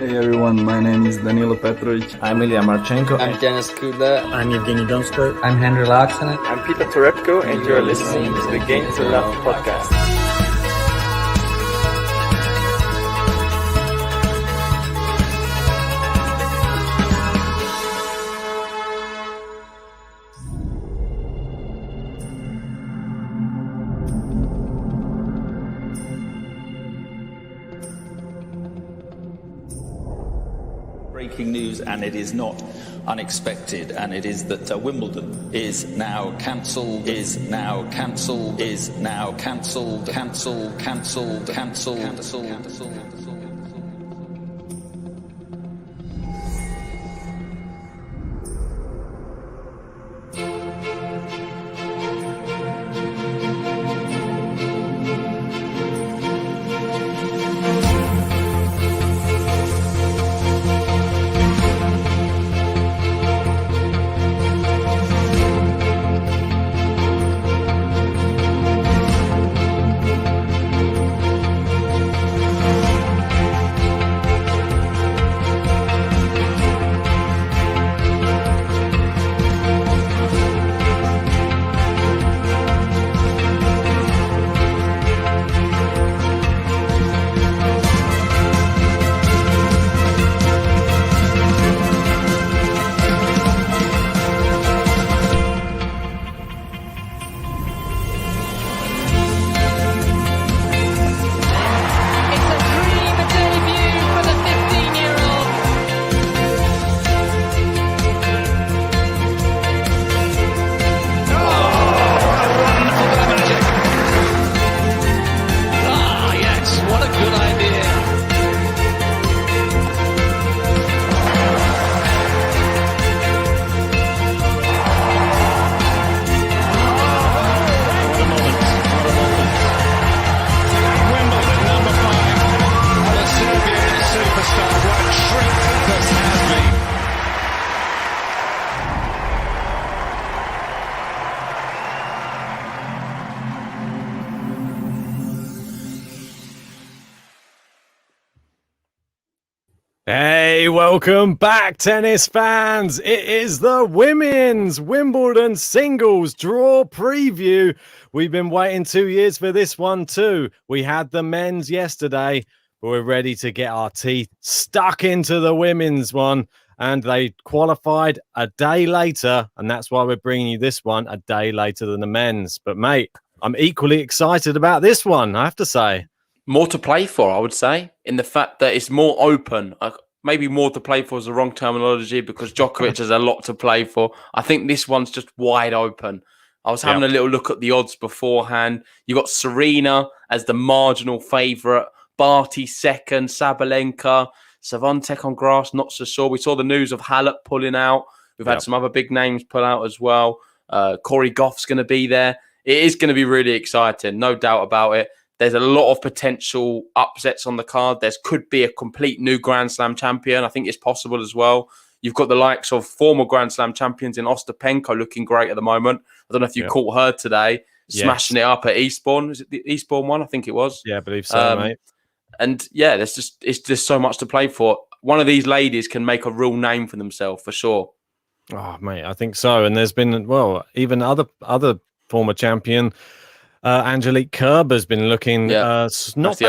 Hey everyone, my name is Danilo Petrovic. I'm Ilya Marchenko. I'm Denis Kudla. I'm Evgeny Donskoy. I'm Henry Laaksonen. I'm Peter Torebko, and you're listening to the Game to Love podcast. Breaking news, and it is not unexpected, and it is that Wimbledon is now cancelled, cancelled. Hey, welcome back, tennis fans. It is the women's Wimbledon singles draw preview. We've been waiting 2 years for this one too. We had the men's yesterday, but we're ready to get our teeth stuck into the women's one. And they qualified a day later, and that's why we're bringing you this one a day later than the men's. But mate, I'm equally excited about this one, I have to say. More to play for, I would say, in the fact that it's more open. Maybe more to play for is the wrong terminology because Djokovic has a lot to play for. I think this one's just wide open. I was having a little look at the odds beforehand. You got Serena as the marginal favourite, Barty second, Sabalenka, Swiatek on grass, not so sure. We saw the news of Halep pulling out. We've had some other big names pull out as well. Corey Goff's going to be there. It is going to be really exciting, no doubt about it. There's a lot of potential upsets on the card. There could be a complete new Grand Slam champion. I think it's possible as well. You've got the likes of former Grand Slam champions in Ostapenko looking great at the moment. I don't know if you caught her today, smashing it up at Eastbourne. Is it the Eastbourne one? I think it was. Yeah, I believe so, mate. And yeah, it's just so much to play for. One of these ladies can make a real name for themselves for sure. Oh, mate, I think so. And there's been, even other former champion, Angelique Kerber has been looking not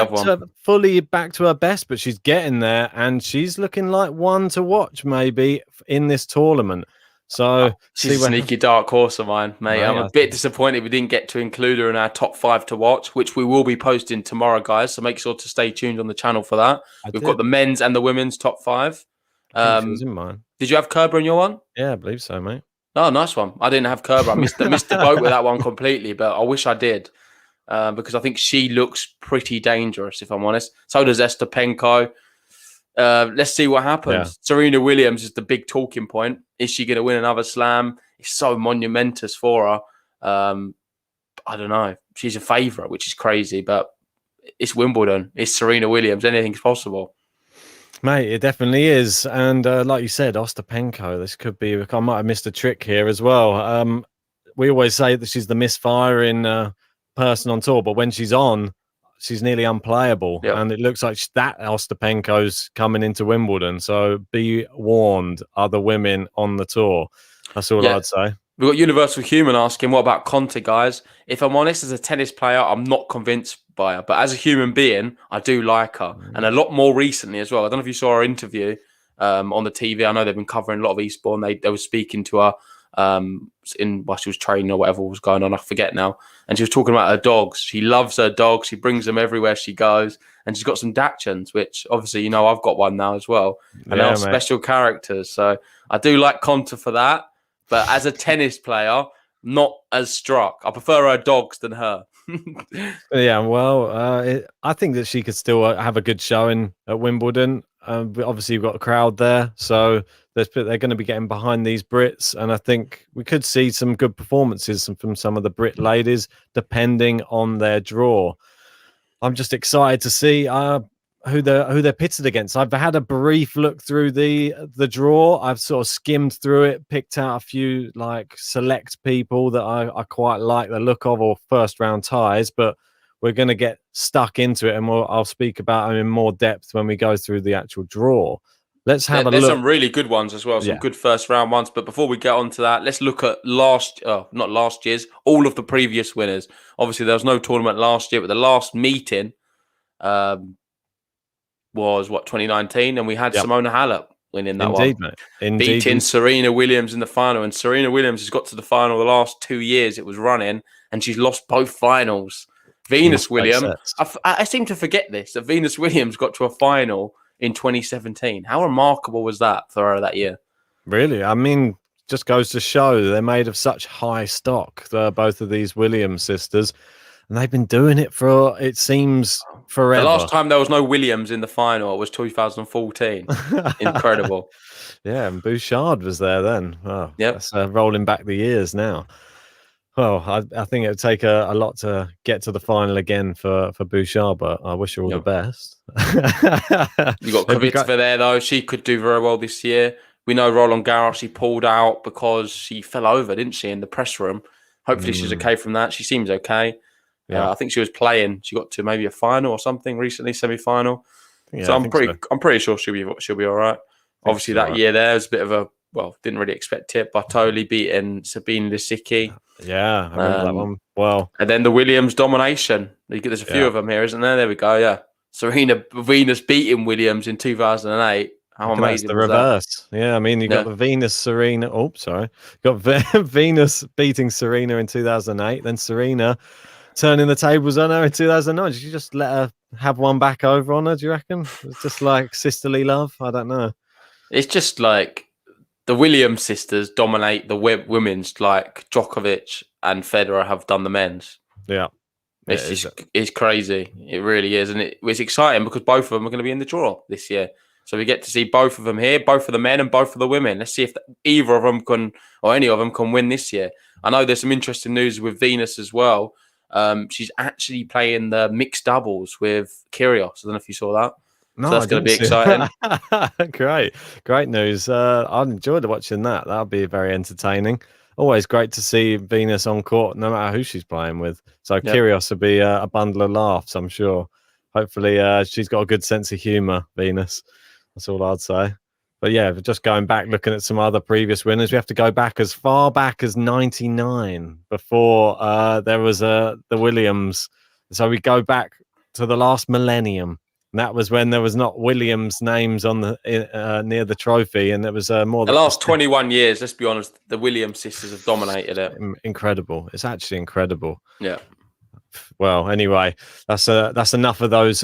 fully back to her best, but she's getting there, and she's looking like one to watch maybe in this tournament. So she's a sneaky dark horse of mine, mate. I'm a bit disappointed we didn't get to include her in our top 5 to watch, which we will be posting tomorrow, guys. So make sure to stay tuned on the channel for that. We've got the men's and the women's top 5. Was in mine. Did you have Kerber in your one? Yeah, I believe so, mate. Oh, nice one. I didn't have Kerber. I missed the boat with that one completely, but I wish I did because I think she looks pretty dangerous, if I'm honest. So does Ostapenko. Let's see what happens. Yeah. Serena Williams is the big talking point. Is she going to win another slam? It's so monumentous for her. I don't know. She's a favourite, which is crazy, but it's Wimbledon. It's Serena Williams. Anything's possible. Mate, it definitely is. And like you said, Ostapenko, this could be... I might have missed a trick here as well. We always say that she's the misfire in person on tour, but when she's on, she's nearly unplayable. Yep. And it looks like that Ostapenko's coming into Wimbledon. So be warned, other women on the tour. That's all I'd say. We've got Universal Human asking, what about Conte, guys? If I'm honest, as a tennis player, I'm not convinced by her. But as a human being, I do like her. And a lot more recently as well. I don't know if you saw her interview on the TV. I know they've been covering a lot of Eastbourne. They were speaking to her while she was training or whatever was going on. I forget now. And she was talking about her dogs. She loves her dogs. She brings them everywhere she goes. And she's got some Dachshunds, which obviously, I've got one now as well. And they're special characters. So I do like Conte for that. But as a tennis player, not as struck. I prefer her dogs than her. Yeah, well, I think that she could still have a good showing at Wimbledon. But obviously, you've got a crowd there, so they're going to be getting behind these Brits, and I think we could see some good performances from some of the Brit ladies, depending on their draw. I'm just excited to see who they're pitted against. I've had a brief look through the draw. I've sort of skimmed through it, picked out a few select people that I quite like the look of, or first round ties, but we're going to get stuck into it, and I'll speak about them in more depth when we go through the actual draw. Let's have a look. There's some really good ones as well, some good first round ones. But before we get on to that, let's look at not last year's, all of the previous winners. Obviously, there was no tournament last year, but the last meeting was 2019, and we had Simona Halep winning that one. Mate. Indeed. Beating Serena Williams in the final. And Serena Williams has got to the final the last 2 years it was running, and she's lost both finals. Venus Williams, I seem to forget this, that Venus Williams got to a final in 2017. How remarkable was that for her that year? Really? I mean, just goes to show they're made of such high stock, both of these Williams sisters. And they've been doing it for, it seems, forever. The last time there was no Williams in the final was 2014. Incredible. Yeah, and Bouchard was there then. Oh, yep. That's rolling back the years now. Well, I think it would take a lot to get to the final again for Bouchard, but I wish her all the best. You got Cavitiva there, though. She could do very well this year. We know Roland Garros, she pulled out because she fell over, didn't she, in the press room. Hopefully she's okay from that. She seems okay. Yeah, I think she was playing. She got to maybe a final or something recently, semi-final. Yeah, so I'm pretty sure she'll be all right. Obviously, that year there was a bit of a didn't really expect it. Bartoli beating Sabine Lisicki. Yeah, I remember that one. Well, and then the Williams domination. There's a few of them here, isn't there? There we go. Yeah, Serena Venus beating Williams in 2008. How amazing! The reverse. That? Yeah, I mean, you got the Venus Serena. Oh, sorry, got Venus beating Serena in 2008. Then Serena turning the tables on her in 2009. Did you just let her have one back over on her? Do you reckon? It's just like sisterly love. I don't know. It's just like the Williams sisters dominate the women's, like Djokovic and Federer have done the men's. Yeah. It's crazy. It really is. And it's exciting because both of them are going to be in the draw this year. So we get to see both of them here, both of the men and both of the women. Let's see if either of them can, or any of them can win this year. I know there's some interesting news with Venus as well. She's actually playing the mixed doubles with Kyrgios. I don't know if you saw that. No, so that's going to be exciting. Great news. I enjoyed watching that. That'll be very entertaining. Always great to see Venus on court, no matter who she's playing with. So Kyrgios will be a bundle of laughs, I'm sure. Hopefully, she's got a good sense of humour, Venus. That's all I'd say. But yeah, just going back, looking at some other previous winners, we have to go back as far back as 99 before there was the Williams. So we go back to the last millennium. And that was when there was not Williams' names on the near the trophy, and there was more. The last 21 years, let's be honest, the Williams sisters have dominated it. Incredible! It's actually incredible. Yeah. Well, anyway, that's enough of those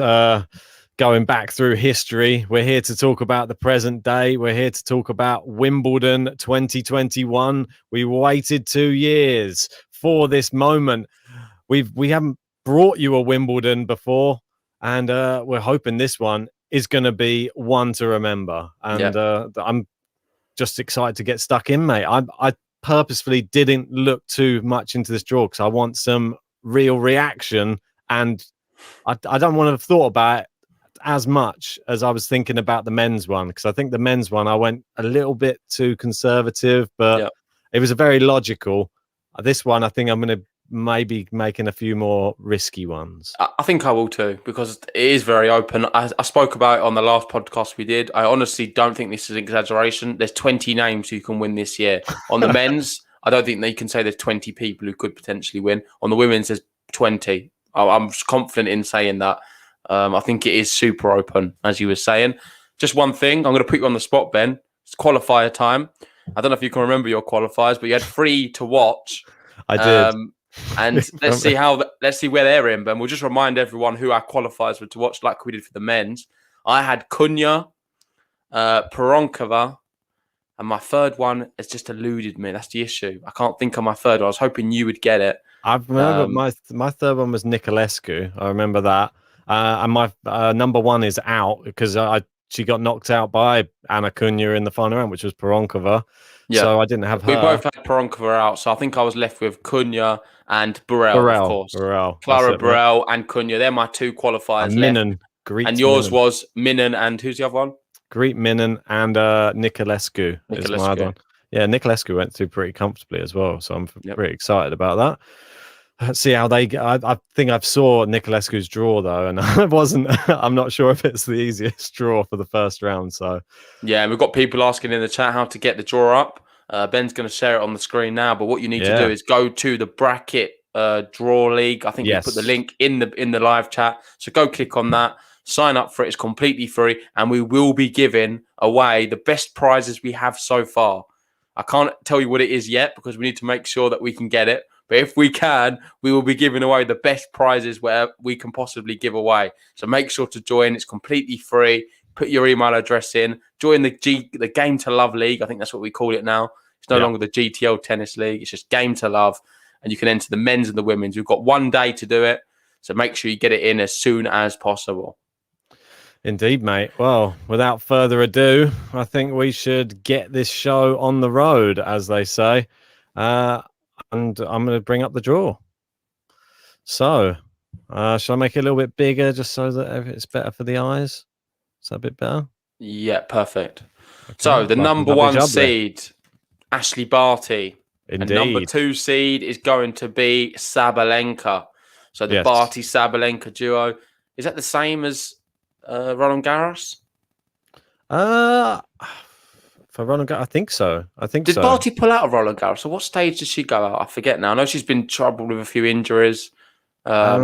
going back through history. We're here to talk about the present day. We're here to talk about Wimbledon 2021. We waited 2 years for this moment. We haven't brought you a Wimbledon before. And we're hoping this one is going to be one to remember. And I'm just excited to get stuck in, mate. I purposefully didn't look too much into this draw because I want some real reaction. And I don't want to have thought about it as much as I was thinking about the men's one. Because I think the men's one, I went a little bit too conservative, but it was a very logical. This one, I think I'm going to maybe making a few more risky ones. I think I will too, because it is very open. I spoke about it on the last podcast we did. I honestly don't think this is an exaggeration. There's 20 names who can win this year. On the men's, I don't think they can say there's 20 people who could potentially win. On the women's, there's 20. I'm confident in saying that. I think it is super open, as you were saying. Just one thing, I'm going to put you on the spot, Ben. It's qualifier time. I don't know if you can remember your qualifiers, but you had 3 to watch. I did. And let's see where they're in, Ben. We'll just remind everyone who our qualifiers were to watch, like we did for the men's. I had Cunha, Peronkova, and my third one has just eluded me. That's the issue. I can't think of my third one. I was hoping you would get it. I remember my third one was Niculescu. I remember that. And my number 1 is out because she got knocked out by Anna Cunha in the final round, which was Peronkova. Yeah. So I didn't have her. We both had Peronkova out, so I think I was left with Cunha and Burrell, of course. Clara Burrell and Cunha. They're my 2 qualifiers left. And yours was Minen and who's the other one? Greet Minen and Niculescu is my other one. Yeah, Niculescu went through pretty comfortably as well, so I'm pretty excited about that. Let's see how they get. I think I saw Niculescu's draw though, and I'm not sure if it's the easiest draw for the first round. So yeah, we've got people asking in the chat how to get the draw up. Ben's going to share it on the screen now, but what you need to do is go to the bracket draw league. I think we put the link in the live chat, so go click on that, sign up for it. It's completely free, and we will be giving away the best prizes we have so far. I can't tell you what it is yet because we need to make sure that we can get it. But if we can, we will be giving away the best prizes where we can possibly give away. So make sure to join. It's completely free. Put your email address in. Join the Game to Love League. I think that's what we call it now. It's no longer the GTL Tennis League. It's just Game to Love. And you can enter the men's and the women's. We've got 1 day to do it. So make sure you get it in as soon as possible. Indeed, mate. Well, without further ado, I think we should get this show on the road, as they say. And I'm going to bring up the draw. So, shall I make it a little bit bigger just so that it's better for the eyes? Is that a bit better? Yeah, perfect. Okay. So, the number 1 seed, Ashley Barty. Indeed. And number 2 seed is going to be Sabalenka. So, the Barty-Sabalenka duo. Is that the same as Roland Garros? For Roland Garros, I think so. Did Barty pull out of Roland Garros? So what stage did she go out? I forget now. I know she's been troubled with a few injuries. Let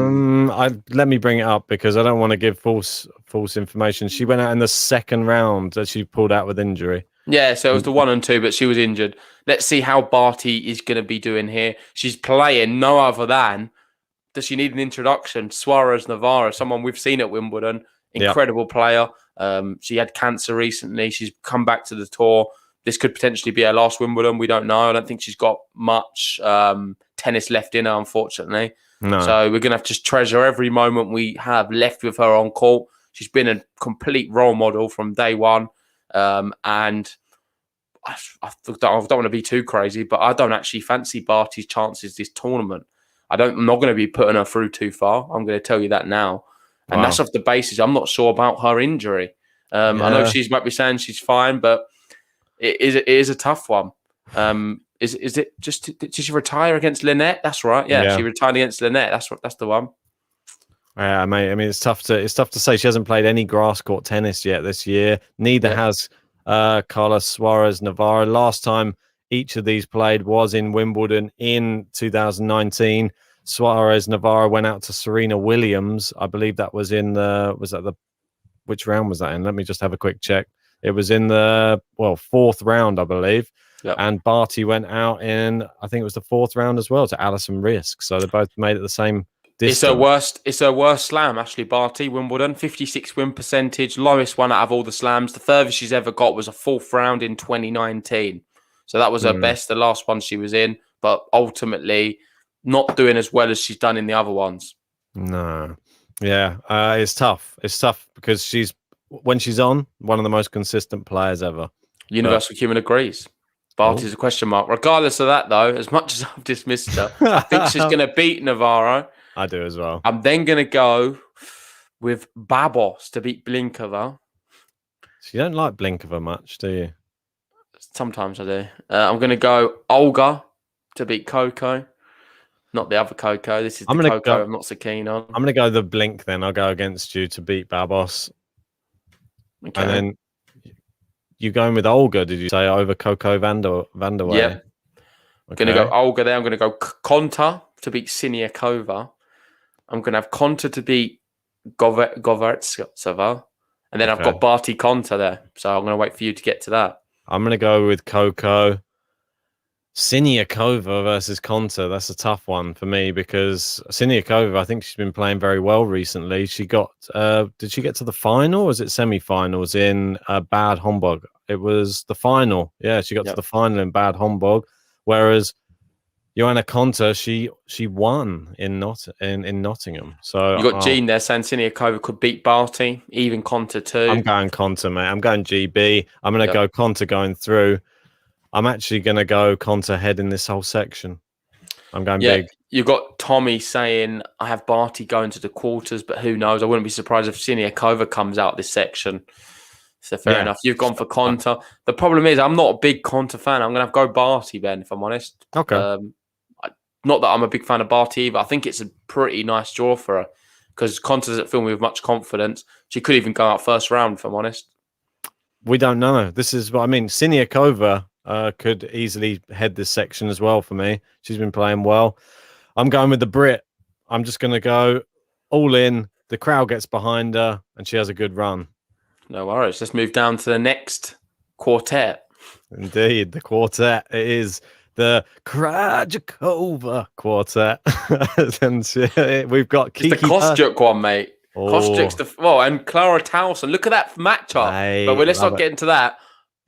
me bring it up because I don't want to give false information. She went out in the second round that she pulled out with injury. Yeah, so it was the 1 and 2, but she was injured. Let's see how Barty is going to be doing here. She's playing no other than, does she need an introduction? Suarez Navarro, someone we've seen at Wimbledon. Incredible player. She had cancer recently. She's come back to the tour. This could potentially be her last Wimbledon. We don't know. I don't think she's got much tennis left in her, unfortunately. No. So we're going to have to treasure every moment we have left with her on court. She's been a complete role model from day one. And I don't want to be too crazy, but I don't actually fancy Barty's chances this tournament. I'm not going to be putting her through too far. I'm going to tell you that now. And that's off the basis. I'm not sure about her injury. I know she might be saying she's fine, but it is a tough one. Is it just? Did she retire against Lynette? That's right. Yeah, she retired against Lynette. That's the one. Yeah, mate. I mean, it's tough to say. She hasn't played any grass court tennis yet this year. Neither has Carlos Suarez Navarro. Last time each of these played was in Wimbledon in 2019. Suarez Navarro went out to Serena Williams. I believe that was in which round was that in? Let me just have a quick check. It was in the 4th round, I believe. Yep. And Barty went out in, I think it was the 4th round as well, to Alison Risk. So they both made it the same distance. It's her worst slam, Ashley Barty, Wimbledon. 56 win percentage, lowest one out of all the slams. The furthest she's ever got was a 4th round in 2019. So that was her best, the last one she was in. But ultimately, not doing as well as she's done in the other ones. No. Yeah, it's tough. It's tough because when she's on, one of the most consistent players ever. Universal Human agrees. Barty's a question mark. Regardless of that, though, as much as I've dismissed her, I think she's going to beat Navarro. I do as well. I'm then going to go with Babos to beat Blinkova. So you don't like Blinkova much, do you? Sometimes I do. I'm going to go Olga to beat Coco. not the other Coco. This is I'm the gonna Coco go- I'm not so keen on. I'm going to go the blink then. I'll go against you to beat Babos. Okay. And then you going with Olga, did you say, over Coco Vanderway? Yep. Okay. Going to go Olga there. I'm going to go Conte to beat Signiacova. I'm going to have Conte to beat Govartsova. And then I've got Barty Conte there. So I'm going to wait for you to get to that. I'm going to go with Coco. Signiacova versus Conte. That's a tough one for me because Signiacova, I think she's been playing very well recently. She got, did she get to the final or was it semi-finals in Bad Homburg? It was the final. Yeah, she got to the final in Bad Homburg. Whereas Joanna Conte, she won in Nottingham. So you got Jean there saying Signiacova could beat Barty, even Conte too. I'm going Conte, mate. I'm going GB. I'm going to go Conte going through. I'm actually going to go Conte ahead in this whole section. I'm going big. You got Tommy saying I have Barty going to the quarters, but who knows? I wouldn't be surprised if Signiacova comes out this section. So fair enough. You've gone for Conte. The problem is I'm not a big Conte fan. I'm going to go Barty, Ben, if I'm honest. Okay. Not that I'm a big fan of Barty either. I think it's a pretty nice draw for her because Conte doesn't fill me with much confidence. She could even go out first round, if I'm honest. We don't know. This is what I mean. Signiacova could easily head this section as well for me. She's been playing well. I'm going with the Brit. I'm just going to go all in. The crowd gets behind her and she has a good run. No worries. Let's move down to the next quartet. Indeed, the quartet. It is the Krajcikova quartet. And we've got Kiki. It's the Kostyuk one, mate. Kostyuk's and Clara Towson. Look at that matchup. Mate, but let's not get into that.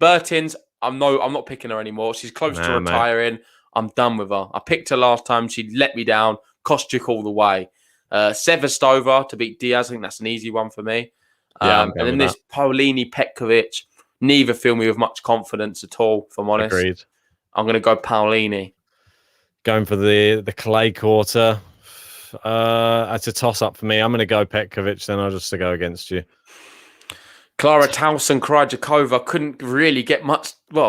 Bertins, I'm not picking her anymore. She's close to retiring. Mate. I'm done with her. I picked her last time. She let me down. Kostyuk all the way. Sevastova to beat Diaz. I think that's an easy one for me. And then this Paulini Petkovic. Neither fill me with much confidence at all, if I'm honest. Agreed. I'm going to go Paulini. Going for the clay quarter. It's a toss-up for me. I'm going to go Petkovic, then I'll just go against you. Clara Towson, Krajcikova couldn't really get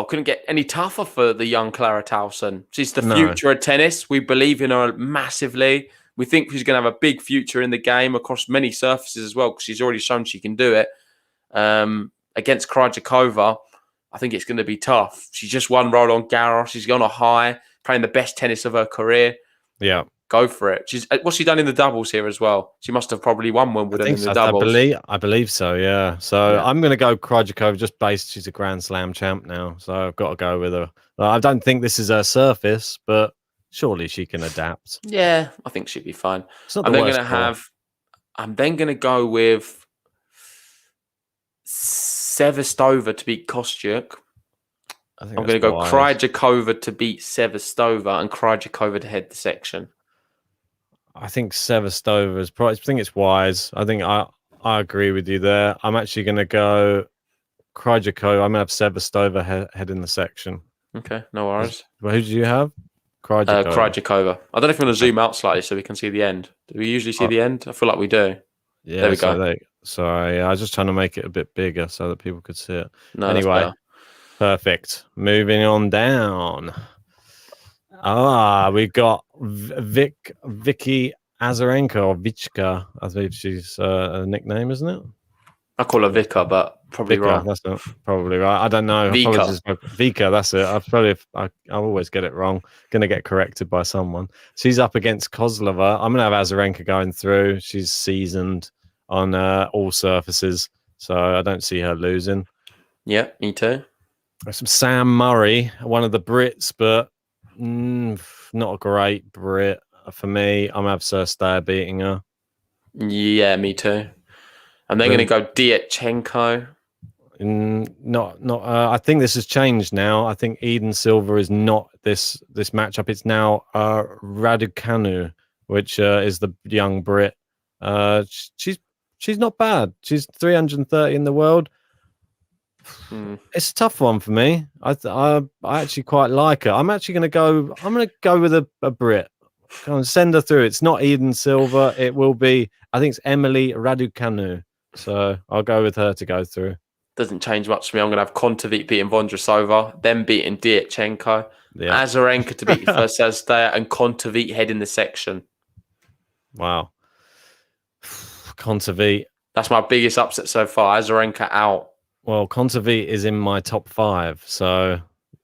couldn't get any tougher for the young Clara Towson. She's the future of tennis. We believe in her massively. We think she's going to have a big future in the game across many surfaces as well because she's already shown she can do it. Against Krajcikova, I think it's going to be tough. She's just won Roland Garros. She's on a high, playing the best tennis of her career. Yeah. Go for it. What's she done in the doubles here as well? She must have probably won Wimbledon in the doubles. I believe so, yeah. So I'm going to go Krajcikova just based. She's a Grand Slam champ now. So I've got to go with her. I don't think this is her surface, but surely she can adapt. Yeah, I think she'd be fine. I'm then going to go with Sevastova to beat Kostyuk. I'm going to go Krajcikova to beat Sevastova and Krajcikova to head the section. I think Sevastova is probably. I think it's wise. I think I agree with you there. I'm actually going to go Krajcikova. I'm going to have Sevastova head in the section. Okay, no worries. Who do you have? Krajcikova. I don't know if you want to zoom out slightly so we can see the end. Do we usually see the end? I feel like we do. Yeah, there we go. Sorry, I was just trying to make it a bit bigger so that people could see it. No, anyway, perfect. Moving on down. We've got Vicky Azarenka or Vichka. I believe she's a nickname, isn't it? I call her Vika, but probably Vika, wrong. That's not probably right. I don't know. Vika, that's it. I always get it wrong. Going to get corrected by someone. She's up against Kozlova. I'm going to have Azarenka going through. She's seasoned on all surfaces, so I don't see her losing. Yeah, me too. There's some Sam Murray, one of the Brits, but not a great Brit for me. I'm going to have Sir Stair beating her. Yeah, me too. And they're going to go Dietchenko. I think this has changed now. I think Eden Silva is not this matchup. It's now Raducanu, which is the young Brit. She's not bad. She's 330 in the world. It's a tough one for me. I actually quite like her. I'm actually going to go with a Brit. Go and send her through. It's not Eden Silva. It will be. I think it's Emily Raducanu. So I'll go with her to go through. Doesn't change much for me. I'm going to have Kontovic beating Vondrasova, then beating Dietchenko. Yeah. Azarenka to beat the first set stay and Kontaveit head in the section. Wow. Kontaveit. That's my biggest upset so far. Azarenka out. Well, Kontaveit is in my top 5, so...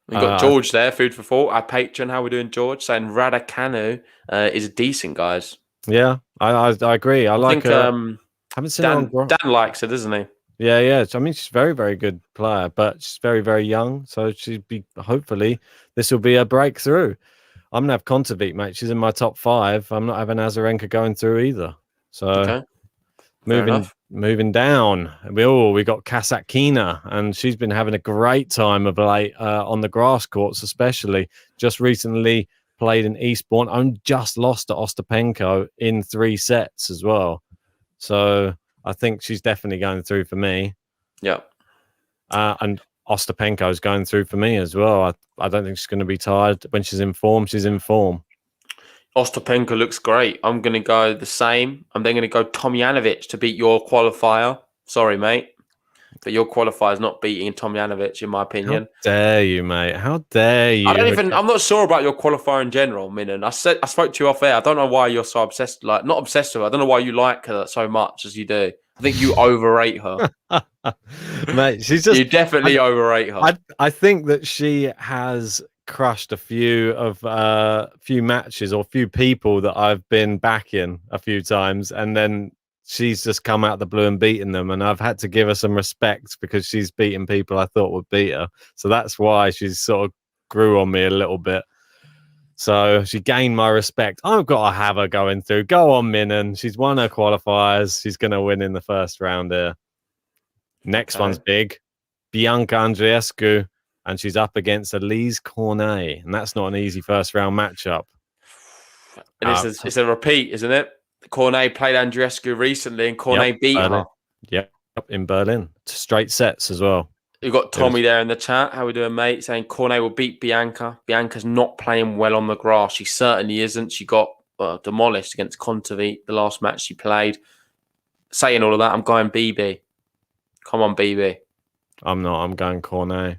We've got George there, food for thought. Our patron, how we doing, George? Saying Raducanu is decent, guys. Yeah, I agree. I like think haven't seen her on... Dan likes it, doesn't he? Yeah. I mean, she's a very, very good player, but she's very, very young. So hopefully, this will be a breakthrough. I'm going to have Kontaveit, mate. She's in my top 5. I'm not having Azarenka going through either. So okay. moving down, we got Kasatkina, and she's been having a great time of late on the grass courts, especially. Just recently played in Eastbourne and just lost to Ostapenko in 3 sets as well. So I think she's definitely going through for me. Yeah. And Ostapenko is going through for me as well. I don't think she's going to be tired. When she's in form, she's in form. Ostapenko looks great. I'm going to go the same. I'm then going to go Tomjanovic to beat your qualifier. Sorry, mate. But your qualifier is not beating Tomjanovic, in my opinion. How dare you, mate? How dare you? I'm not sure about your qualifier in general, Minan. I spoke to you off air. I don't know why you're so obsessed. Not obsessed with her. I don't know why you like her so much as you do. I think you overrate her. Mate, she's just... You definitely overrate her. I think that she has crushed a few matches or few people that I've been backing a few times, and then she's just come out the blue and beaten them, and I've had to give her some respect because she's beaten people I thought would beat her. So that's why she's sort of grew on me a little bit. So she gained my respect. I've got to have her going through. Go on, Minan. She's won her qualifiers. She's going to win in the first round here. Next one's big. Bianca Andreescu, and she's up against Elise Cornet, and that's not an easy first round matchup. And it's a repeat, isn't it? Cornet played Andreescu recently, and Cornet beat her. Yep, in Berlin. Straight sets as well. You've got Tommy there in the chat. How we doing, mate? Saying Cornet will beat Bianca. Bianca's not playing well on the grass. She certainly isn't. She got demolished against Kontaveit the last match she played. Saying all of that, I'm going BB. Come on, BB. I'm not. I'm going Cornet.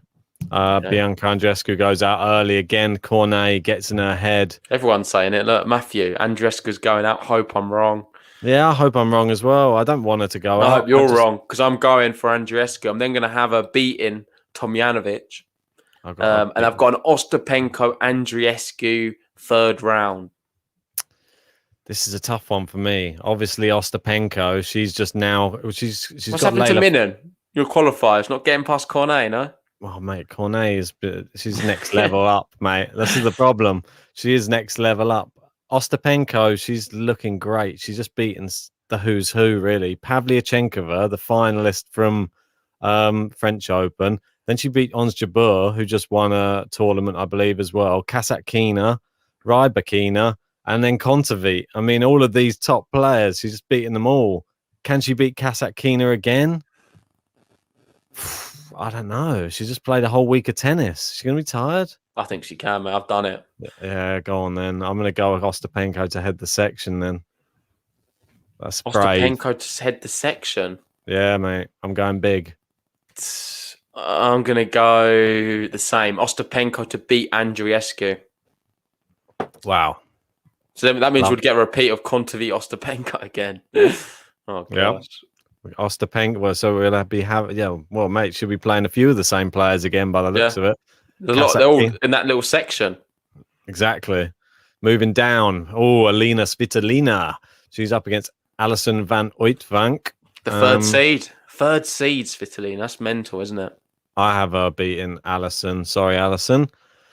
Bianca Andreescu goes out early again. Cornet gets in her head. Everyone's saying it. Look, Matthew, Andreescu's going out. Hope I'm wrong. Yeah, I hope I'm wrong as well. I don't want her to go out. I hope you're wrong, because I'm going for Andreescu. I'm then going to have her beating Tomjanovic. And I've got an Ostapenko Andreescu third round. This is a tough one for me. Obviously, Ostapenko, she's just now... She's What's happened to Minan? Your qualifiers, not getting past Cornet, no? Well, mate, Cornet she's next level up, mate. This is the problem. She is next level up. Ostapenko, she's looking great. She's just beaten the who's who, really. Pavlyuchenkova, the finalist from French Open. Then she beat Ons Jabeur, who just won a tournament, I believe, as well. Kasatkina, Rybakina, and then Kontaveit. I mean, all of these top players, she's just beating them all. Can she beat Kasatkina again? I don't know. She just played a whole week of tennis. She's going to be tired? I think she can, mate. I've done it. Yeah, go on then. I'm going to go with Ostapenko to head the section then. That's Ostapenko to head the section? Yeah, mate. I'm going big. I'm going to go the same. Ostapenko to beat Andreescu. Wow. So that means we'd get a repeat of Kontaveit Ostapenko again. Oh, gosh. Yeah. Ostapenko. Well, so we'll well, mate, should be playing a few of the same players again by the looks of it. There's a lot. They're all in that little section. Exactly. Moving down. Oh, Alina Spitalina. She's up against Alison van Uitvank. The third seed. Third seed, Spitalina. That's mental, isn't it? I have her beating Alison. Sorry, Alison.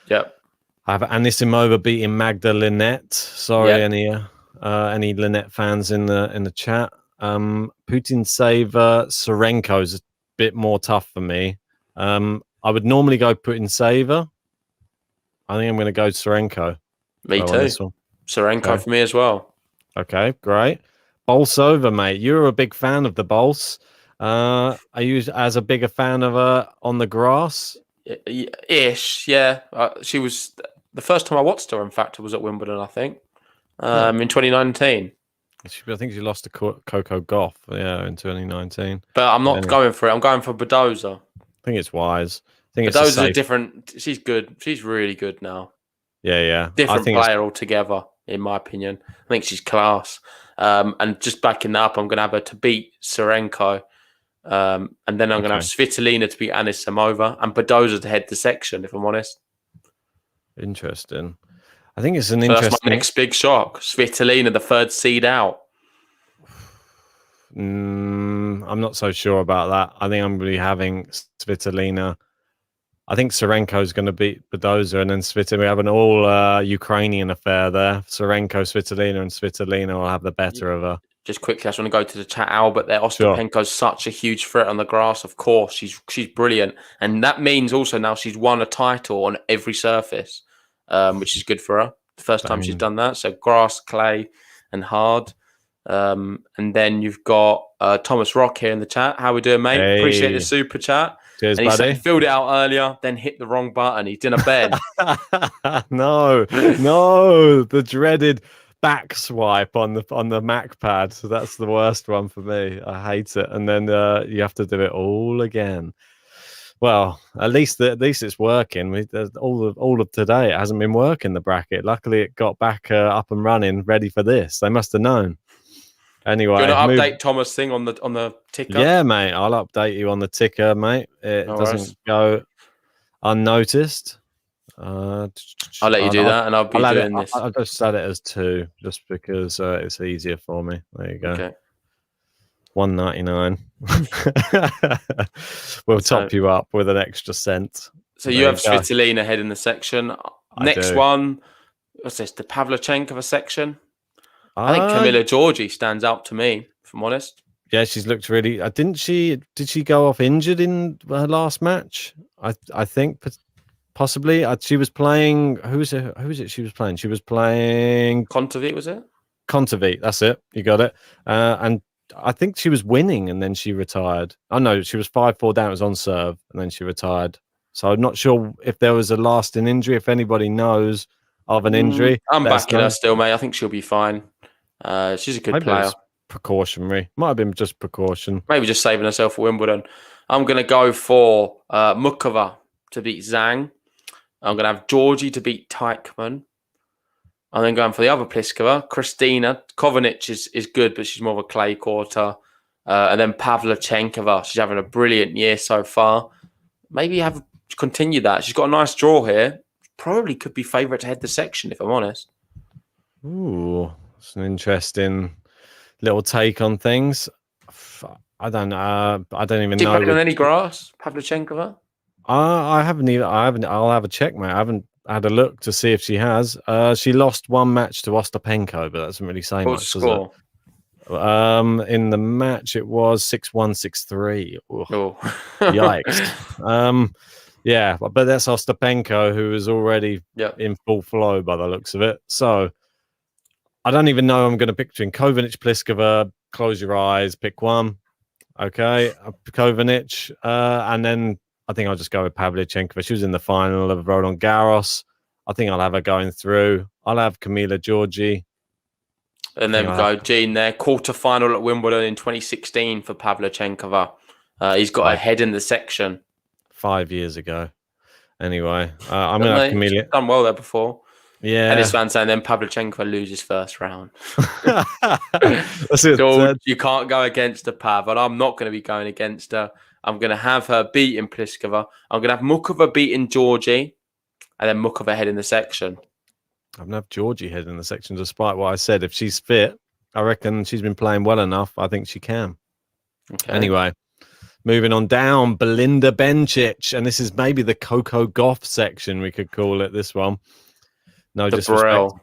Yep. I have Anisimova beating Magda Linette. Sorry, any Linette fans in the chat. Putintseva, Serenko's a bit more tough for me. I would normally go Putintseva. I think I'm going to go Serenko. Me too. Serenko for me as well. Okay, great. Bolsova, mate. You're a big fan of the Bols. Are you as a bigger fan of her on the grass? Ish, yeah. She was the first time I watched her. In fact, it was at Wimbledon. I think in 2019. I think she lost to Coco Goth, in 2019. But I'm not going for it. I'm going for Badoza. I think it's wise. think But it's those a are safe. different. She's good. She's really good now. Yeah. Different player altogether, in my opinion. I think she's class. And just backing that up, I'm going to have her to beat Serenko. And then I'm going to have Spitalina to beat Anisimova and Badoza to head the section, if I'm honest. Interesting. I think it's an So interesting. That's my next big shock. Spitalina, the third seed out. I'm not so sure about that. I think I'm going to be having Spitalina. I think Serenko's going to beat Badoza, and then Spitalina. We have an all Ukrainian affair there. Serenko, Spitalina, and Spitalina will have the better of her. Just quickly, I just want to go to the chat, Albert. There, Ostapenko's such a huge threat on the grass. Of course, she's brilliant, and that means also now she's won a title on every surface, which is good for her. The first time she's done that. So grass, clay, and hard. And then you've got Thomas Rock here in the chat. How we doing, mate? Hey. Appreciate the super chat. Cheers, and he buddy. said he filled it out earlier, then hit the wrong button. He's in a bed. No, the dreaded back swipe on the Mac pad. So that's the worst one for me. I hate it. And then you have to do it all again. Well, at least it's working. All of today, it hasn't been working, the bracket. Luckily, it got back up and running, ready for this. They must have known. Anyway, do you want to update Thomas' thing on the ticker? Yeah, mate. I'll update you on the ticker, mate. It doesn't go unnoticed. I'll let you do that, and I'll be doing this. I'll just set it as 2, just because it's easier for me. There you go. Okay. $1.99. We'll top you up with an extra cent. So you have Spitalina heading the section. Next one, what's this? The Pavlyuchenkova section. I think Camilla Georgie stands out to me, if I'm honest. Yeah, she's looked really. Did she go off injured in her last match? I think possibly. She was playing. Who is it? She was playing. She was playing Conte, was it? Conte, that's it. You got it. And I think she was winning, and then she retired. Oh no, she was 5-4 down. It was on serve, and then she retired. So I'm not sure if there was a lasting injury. If anybody knows of an injury, I'm backing her still, mate. I think she'll be fine. She's a good player. Precautionary. Might have been just precaution. Maybe just saving herself for Wimbledon. I'm going to go for Mukova to beat Zhang. I'm going to have Georgie to beat Teichmann. I'm then going for the other Pliskova, Kristina. Kovanic is good, but she's more of a clay quarter. And then Pavlyuchenkova. She's having a brilliant year so far. Maybe continue that. She's got a nice draw here. Probably could be favourite to head the section, if I'm honest. Ooh, it's an interesting little take on things. I don't know. I don't even know. Did you on any grass, Pavlyuchenkova? I haven't. I'll have a check, mate. I haven't had a look to see if she has. She lost one match to Ostapenko, but that doesn't really say much. Score? In the match, it was 6-1, 6-3. Oh, yikes! Yeah, but that's Ostapenko, who is already in full flow by the looks of it. So I don't even know. I'm going to pick between Kovanic, Pliskova. Close your eyes, pick one. Okay, Kovanic, and then I think I'll just go with Pavlyuchenkova. She was in the final of Roland Garros. I think I'll have her going through. I'll have Camilla Georgie. And then we'll go Gene there. Quarter-final at Wimbledon in 2016 for Pavlyuchenkova. He's got a head in the section. 5 years ago. Anyway, I'm going to have Camilla. She's done well there before. Yeah. And this fan saying then Pavlyuchenkova loses first round. That's it. George, you can't go against the Pav, and I'm not going to be going against her. I'm going to have her beating Pliskova. I'm going to have Mukova beating Georgie, and then Mukova head in the section. I'm going to have Georgie head in the section, despite what I said. If she's fit, I reckon she's been playing well enough. I think she can. Okay. Anyway, moving on down, Belinda Bencic, and this is maybe the Coco Goth section, we could call it, this one. No disrespect.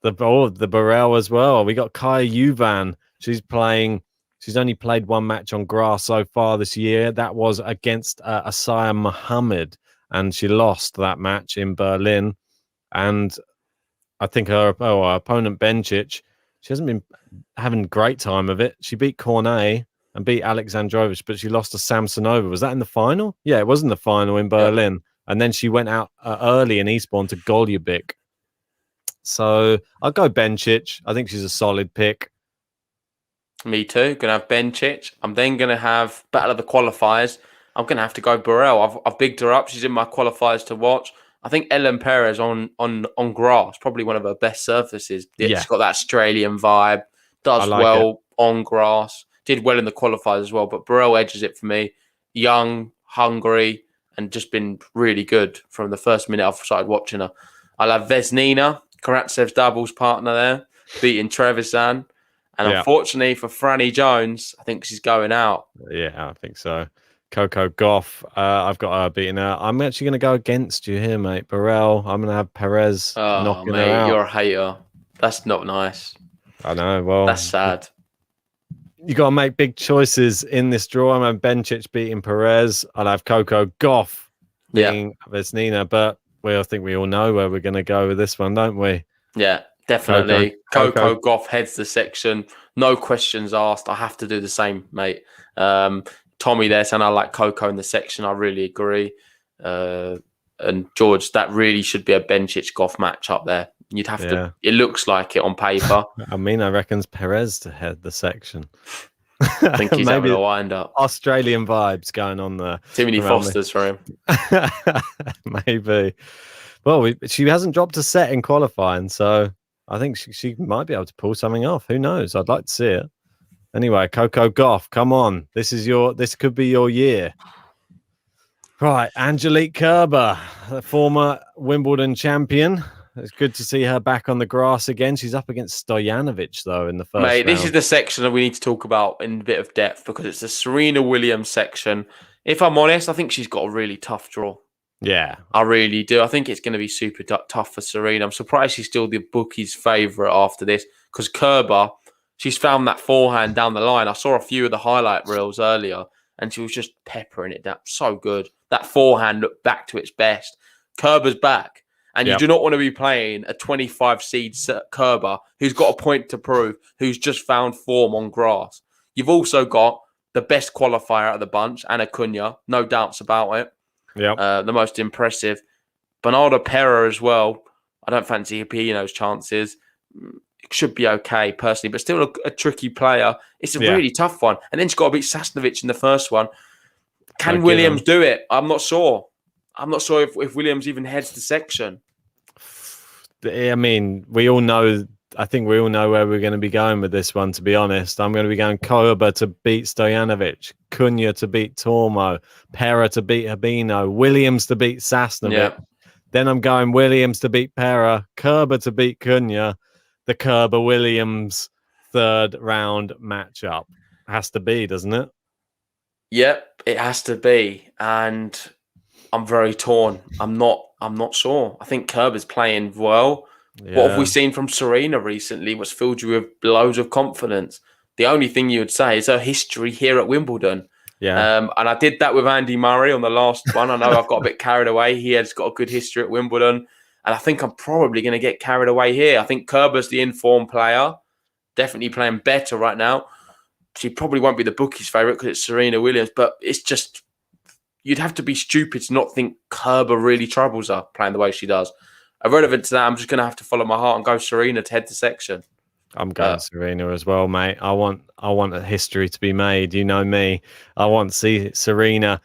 The Burrell as well. We got Kaya Yuvan. She's only played one match on grass so far this year. That was against Asaya Muhammad, and she lost that match in Berlin. And I think her opponent Bencic, she hasn't been having a great time of it. She beat Cornet and beat Alexandrovich, but she lost to Samsonova. Was that in the final? Yeah, it was in the final in Berlin. Yeah. And then she went out early in Eastbourne to Golubic. So I'll go Bencic. I think she's a solid pick. Me too. Going to have Bencic. I'm then going to have Battle of the Qualifiers. I'm going to have to go Burrell. I've bigged her up. She's in my qualifiers to watch. I think Ellen Perez on grass, probably one of her best surfaces. Yeah. She's got that Australian vibe, does well on grass, did well in the qualifiers as well. But Burrell edges it for me. Young, hungry, and just been really good from the first minute I've started watching her. I'll have Vesnina, Karatsev's doubles partner there, beating Trevisan. And unfortunately for Franny Jones, I think she's going out. Yeah, I think so. Coco Goth, I've got her beating her. I'm actually going to go against you here, mate. Burrell, I'm going to have Perez knocking her out. You're a hater. That's not nice. I know. Well, that's sad. You got to make big choices in this draw. I'm going to have Bencic beating Perez. I'll have Coco Goth beating Vesnina. But I think we all know where we're going to go with this one, don't we? Yeah, definitely. Coco Goth heads the section. No questions asked. I have to do the same, mate. Tommy there saying I like Coco in the section. I really agree. And George, that really should be a Bencic Goth match up there. You'd have to. It looks like it on paper. I mean, I reckon's Perez to head the section. I think he's having a wind up. Australian vibes going on there. Too many Fosters for him. Maybe. Well, she hasn't dropped a set in qualifying, so I think she might be able to pull something off. Who knows? I'd like to see it. Anyway, Coco Goth, come on. This could be your year. Right, Angelique Kerber, the former Wimbledon champion. It's good to see her back on the grass again. She's up against Stojanovic, though, in the first round. This is the section that we need to talk about in a bit of depth because it's the Serena Williams section. If I'm honest, I think she's got a really tough draw. Yeah. I really do. I think it's going to be super tough for Serena. I'm surprised she's still the bookies' favourite after this because Kerber, she's found that forehand down the line. I saw a few of the highlight reels earlier and she was just peppering it down. So good. That forehand looked back to its best. Kerber's back. And you do not want to be playing a 25 seed Kerber who's got a point to prove, who's just found form on grass. You've also got the best qualifier out of the bunch, Anna Cunha, no doubts about it. Yeah, the most impressive. Bernardo Pera as well. I don't fancy Pino's chances. It should be okay, personally, but still a tricky player. It's a really tough one. And then she's got to beat Sasnovich in the first one. Can Williams do it? I'm not sure. I'm not sure if Williams even heads the section. I mean, we all know. I think we all know where we're going to be going with this one, to be honest. I'm going to be going Kerber to beat Stojanovic, Cunha to beat Tormo, Pera to beat Habino, Williams to beat Sasnovich. Yeah. Then I'm going Williams to beat Pera, Kerber to beat Cunha, the Kerber-Williams third round matchup. Has to be, doesn't it? Yep, it has to be. And I'm very torn. I'm not sure. I think Kerber's playing well. Yeah. What have we seen from Serena recently? What's filled you with loads of confidence? The only thing you would say is her history here at Wimbledon. Yeah. And I did that with Andy Murray on the last one. I know I've got a bit carried away. He has got a good history at Wimbledon. And I think I'm probably going to get carried away here. I think Kerber's the informed player. Definitely playing better right now. She probably won't be the bookie's favourite because it's Serena Williams. But it's just, you'd have to be stupid to not think Kerber really troubles her playing the way she does. Irrelevant to that, I'm just going to have to follow my heart and go Serena to head the section. I'm going Serena as well, mate. I want a history to be made. You know me. I want to see Serena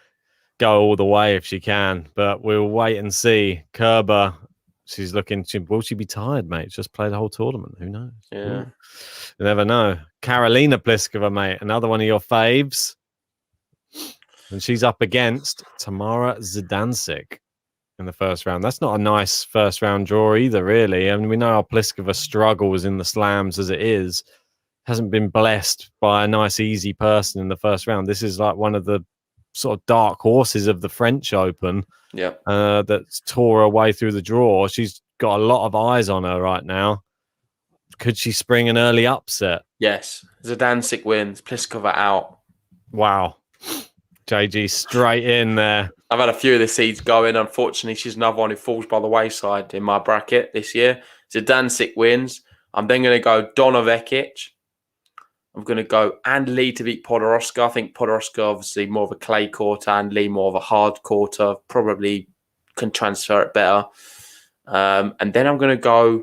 go all the way if she can. But we'll wait and see. Kerber, she's looking. Will she be tired, mate? Just play the whole tournament. Who knows? Yeah. You never know. Karolina Pliskova, mate. Another one of your faves. And she's up against Tamara Zidansek in the first round. That's not a nice first round draw either, really. I mean, we know how Pliskova struggles in the slams as it is. Hasn't been blessed by a nice, easy person in the first round. This is like one of the sort of dark horses of the French Open. Yeah. That's tore her way through the draw. She's got a lot of eyes on her right now. Could she spring an early upset? Yes. Zidansek wins. Pliskova out. Wow. JG straight in there. I've had a few of the seeds going. Unfortunately, she's another one who falls by the wayside in my bracket this year. Zidansek wins. I'm then going to go Donna Vekic. I'm going to go and Lee to beat Podoroska. I think Podoroska obviously more of a clay quarter and Lee more of a hard quarter. Probably can transfer it better. And then I'm going to go,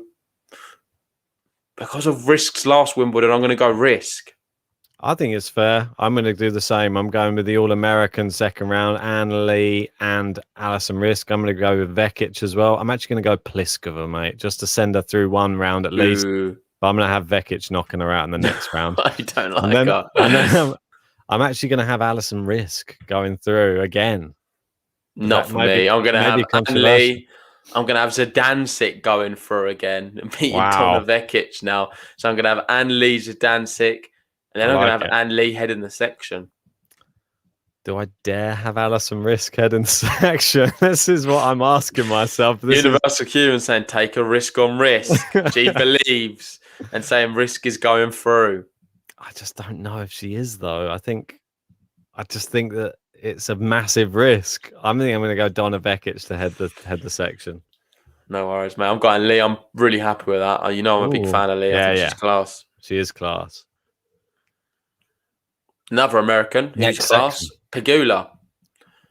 because of Risk's last Wimbledon, I'm going to go Risk. I think it's fair. I'm going to do the same. I'm going with the All-American second round, Anne Lee and Alison Risk. I'm going to go with Vekic as well. I'm actually going to go Pliskova, mate, just to send her through one round at least. Ooh. But I'm going to have Vekic knocking her out in the next round. I don't like that. And then I'm actually going to have Alison Risk going through again. Not for me. I'm going to have Anne Lee. I'm going to have Zidansek going through again and beating Donna Vekic now. So I'm going to have Anne Lee, Zidansek, and then I'm going to have Anne Lee head in the section. Do I dare have Alison Risk head in the section? This is what I'm asking myself. Universal Q saying, take a risk on Risk. She believes, and saying Risk is going through. I just don't know if she is, though. I just think that it's a massive risk. I think I'm going to go Donna Vekic to head the section. No worries, mate. I'm going Lee. I'm really happy with that. You know I'm a big fan of Lee. I think she's class. She is class. Another American who's class, Pegula.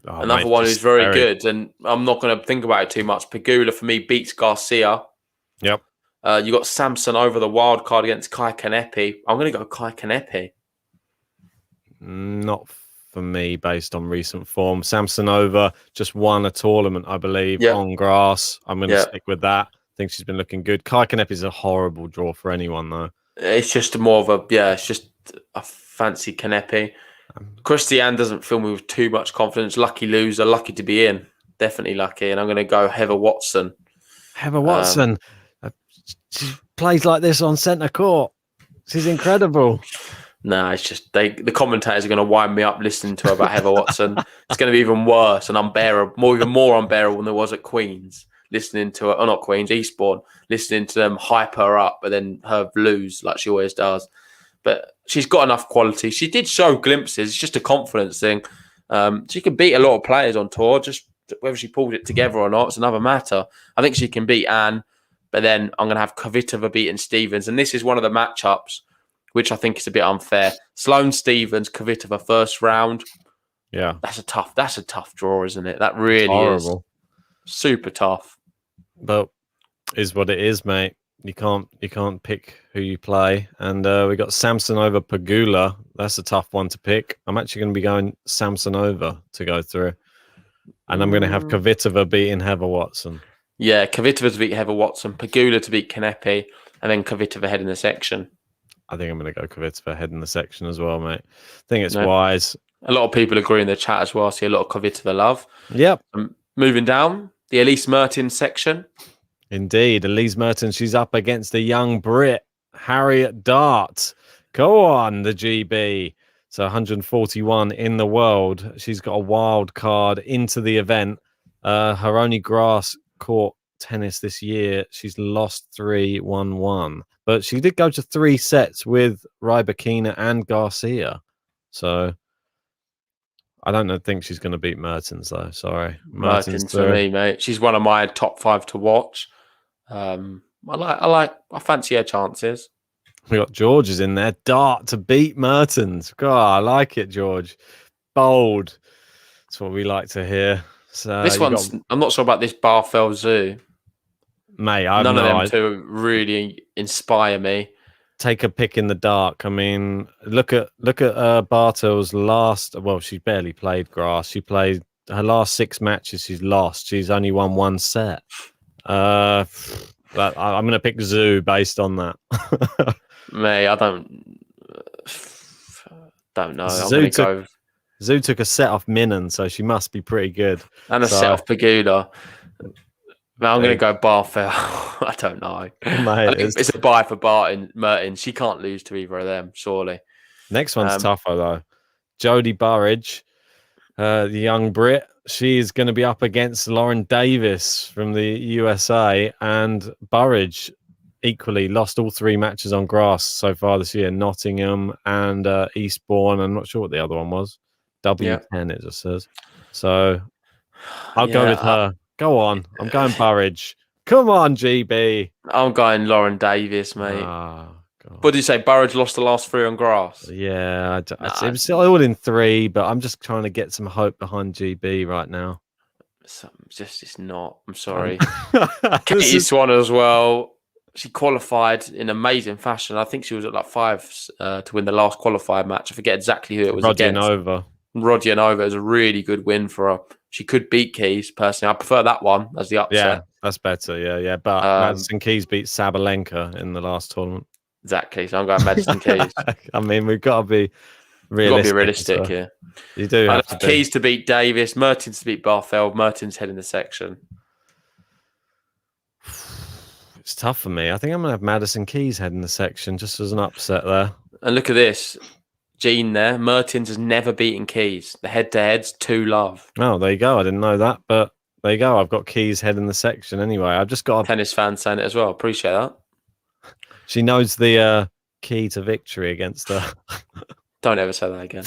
Another one who's very good. And I'm not going to think about it too much. Pegula, for me, beats Garcia. Yep. You got Samson over the wild card against Kai Kanepi. I'm going to go Kai Kanepi. Not for me, based on recent form. Samsonova just won a tournament, I believe, on grass. I'm going to stick with that. I think she's been looking good. Kai Kanepi is a horrible draw for anyone, though. It's just more of a, it's just a fancy Kanepi. Christiane doesn't fill me with too much confidence. Lucky loser, lucky to be in. Definitely lucky. And I'm going to go Heather Watson. Heather Watson. She plays like this on centre court. She's incredible. Nah, it's just the commentators are going to wind me up listening to her about Heather Watson. It's going to be even worse and unbearable, even more unbearable than it was at Queen's. Listening to her, or not Queen's, Eastbourne, listening to them hype her up, but then her lose like she always does. But she's got enough quality. She did show glimpses. It's just a confidence thing. She can beat a lot of players on tour. Just whether she pulled it together or not, it's another matter. I think she can beat Anne, but then I'm going to have Kvitova beating Stevens. And this is one of the matchups which I think is a bit unfair. Sloane Stevens, Kvitova first round. Yeah. That's a tough draw, isn't it? That really is super tough. But is what it is, mate. You can't pick who you play. And we got Samsonova Pegula. That's a tough one to pick. I'm actually going to be going Samsonova to go through. And I'm going to have Kvitova beating Heather Watson. Yeah, Kvitova to beat Heather Watson, Pegula to beat Kanepi, and then Kvitova head in the section. I think I'm going to go Kvitova head in the section as well, mate. I think it's wise. A lot of people agree in the chat as well. I see a lot of Kvitova love. Yep. Moving down, the Elise Mertens section. Indeed. Elise Mertens, she's up against the young Brit, Harriet Dart. Go on, the GB. So 141 in the world. She's got a wild card into the event. Her only grass court tennis this year, she's lost 3-1-1. But she did go to 3 sets with Rybakina and Garcia. So I don't think she's going to beat Mertens, though. Sorry. Mertens for me, mate. She's one of my top 5 to watch. I fancy her chances. We got George is in there. Dart to beat Mertens. God, I like it, George. Bold. That's what we like to hear. So this one's. I'm not sure about this Barfel Zoo. Mate, none of them two really inspire me. Take a pick in the dark. I mean, look at Bartel's last. Well, she barely played grass. She played her last 6 matches. She's lost. She's only won 1 set. But I'm going to pick Zoo based on that. Mate, I don't know. Zoo took a set off Minnen, so she must be pretty good. And a set off Pegula. I'm going to go Barfel. I don't know. Mate, it's a buy for Mertens. She can't lose to either of them, surely. Next one's tougher, though. Jody Burrage, the young Brit. She's going to be up against Lauren Davis from the USA. And Burrage equally lost all 3 matches on grass so far this year. Nottingham and Eastbourne. I'm not sure what the other one was. W10, it just says. So I'll go with her. Go on. I'm going Burrage. Come on, GB. I'm going Lauren Davis, mate. Oh, God. What did you say? Burrage lost the last 3 on grass? Yeah. It was all in 3, but I'm just trying to get some hope behind GB right now. It's not. I'm sorry. Katie Swan as well. she qualified in amazing fashion. I think she was at like 5 to win the last qualifier match. I forget exactly who it was against. Rodionova. It was a really good win for her. She could beat Keys, personally. I prefer that one as the upset. Yeah, that's better. Yeah. But Madison Keys beat Sabalenka in the last tournament. Exactly. So I'm going Madison Keys. I mean, we've got to be realistic. Here. You do have to Keys to beat Davis, Mertens to beat Barthel, Mertens heading the section. It's tough for me. I think I'm going to have Madison Keys heading the section just as an upset there. And look at this. Gene there. Mertens has never beaten Keys. The head-to-head's 2-love. Oh, there you go. I didn't know that, but there you go. I've got Keys heading the section anyway. I've just got tennis fans saying it as well. Appreciate that. She knows the key to victory against her. Don't ever say that again.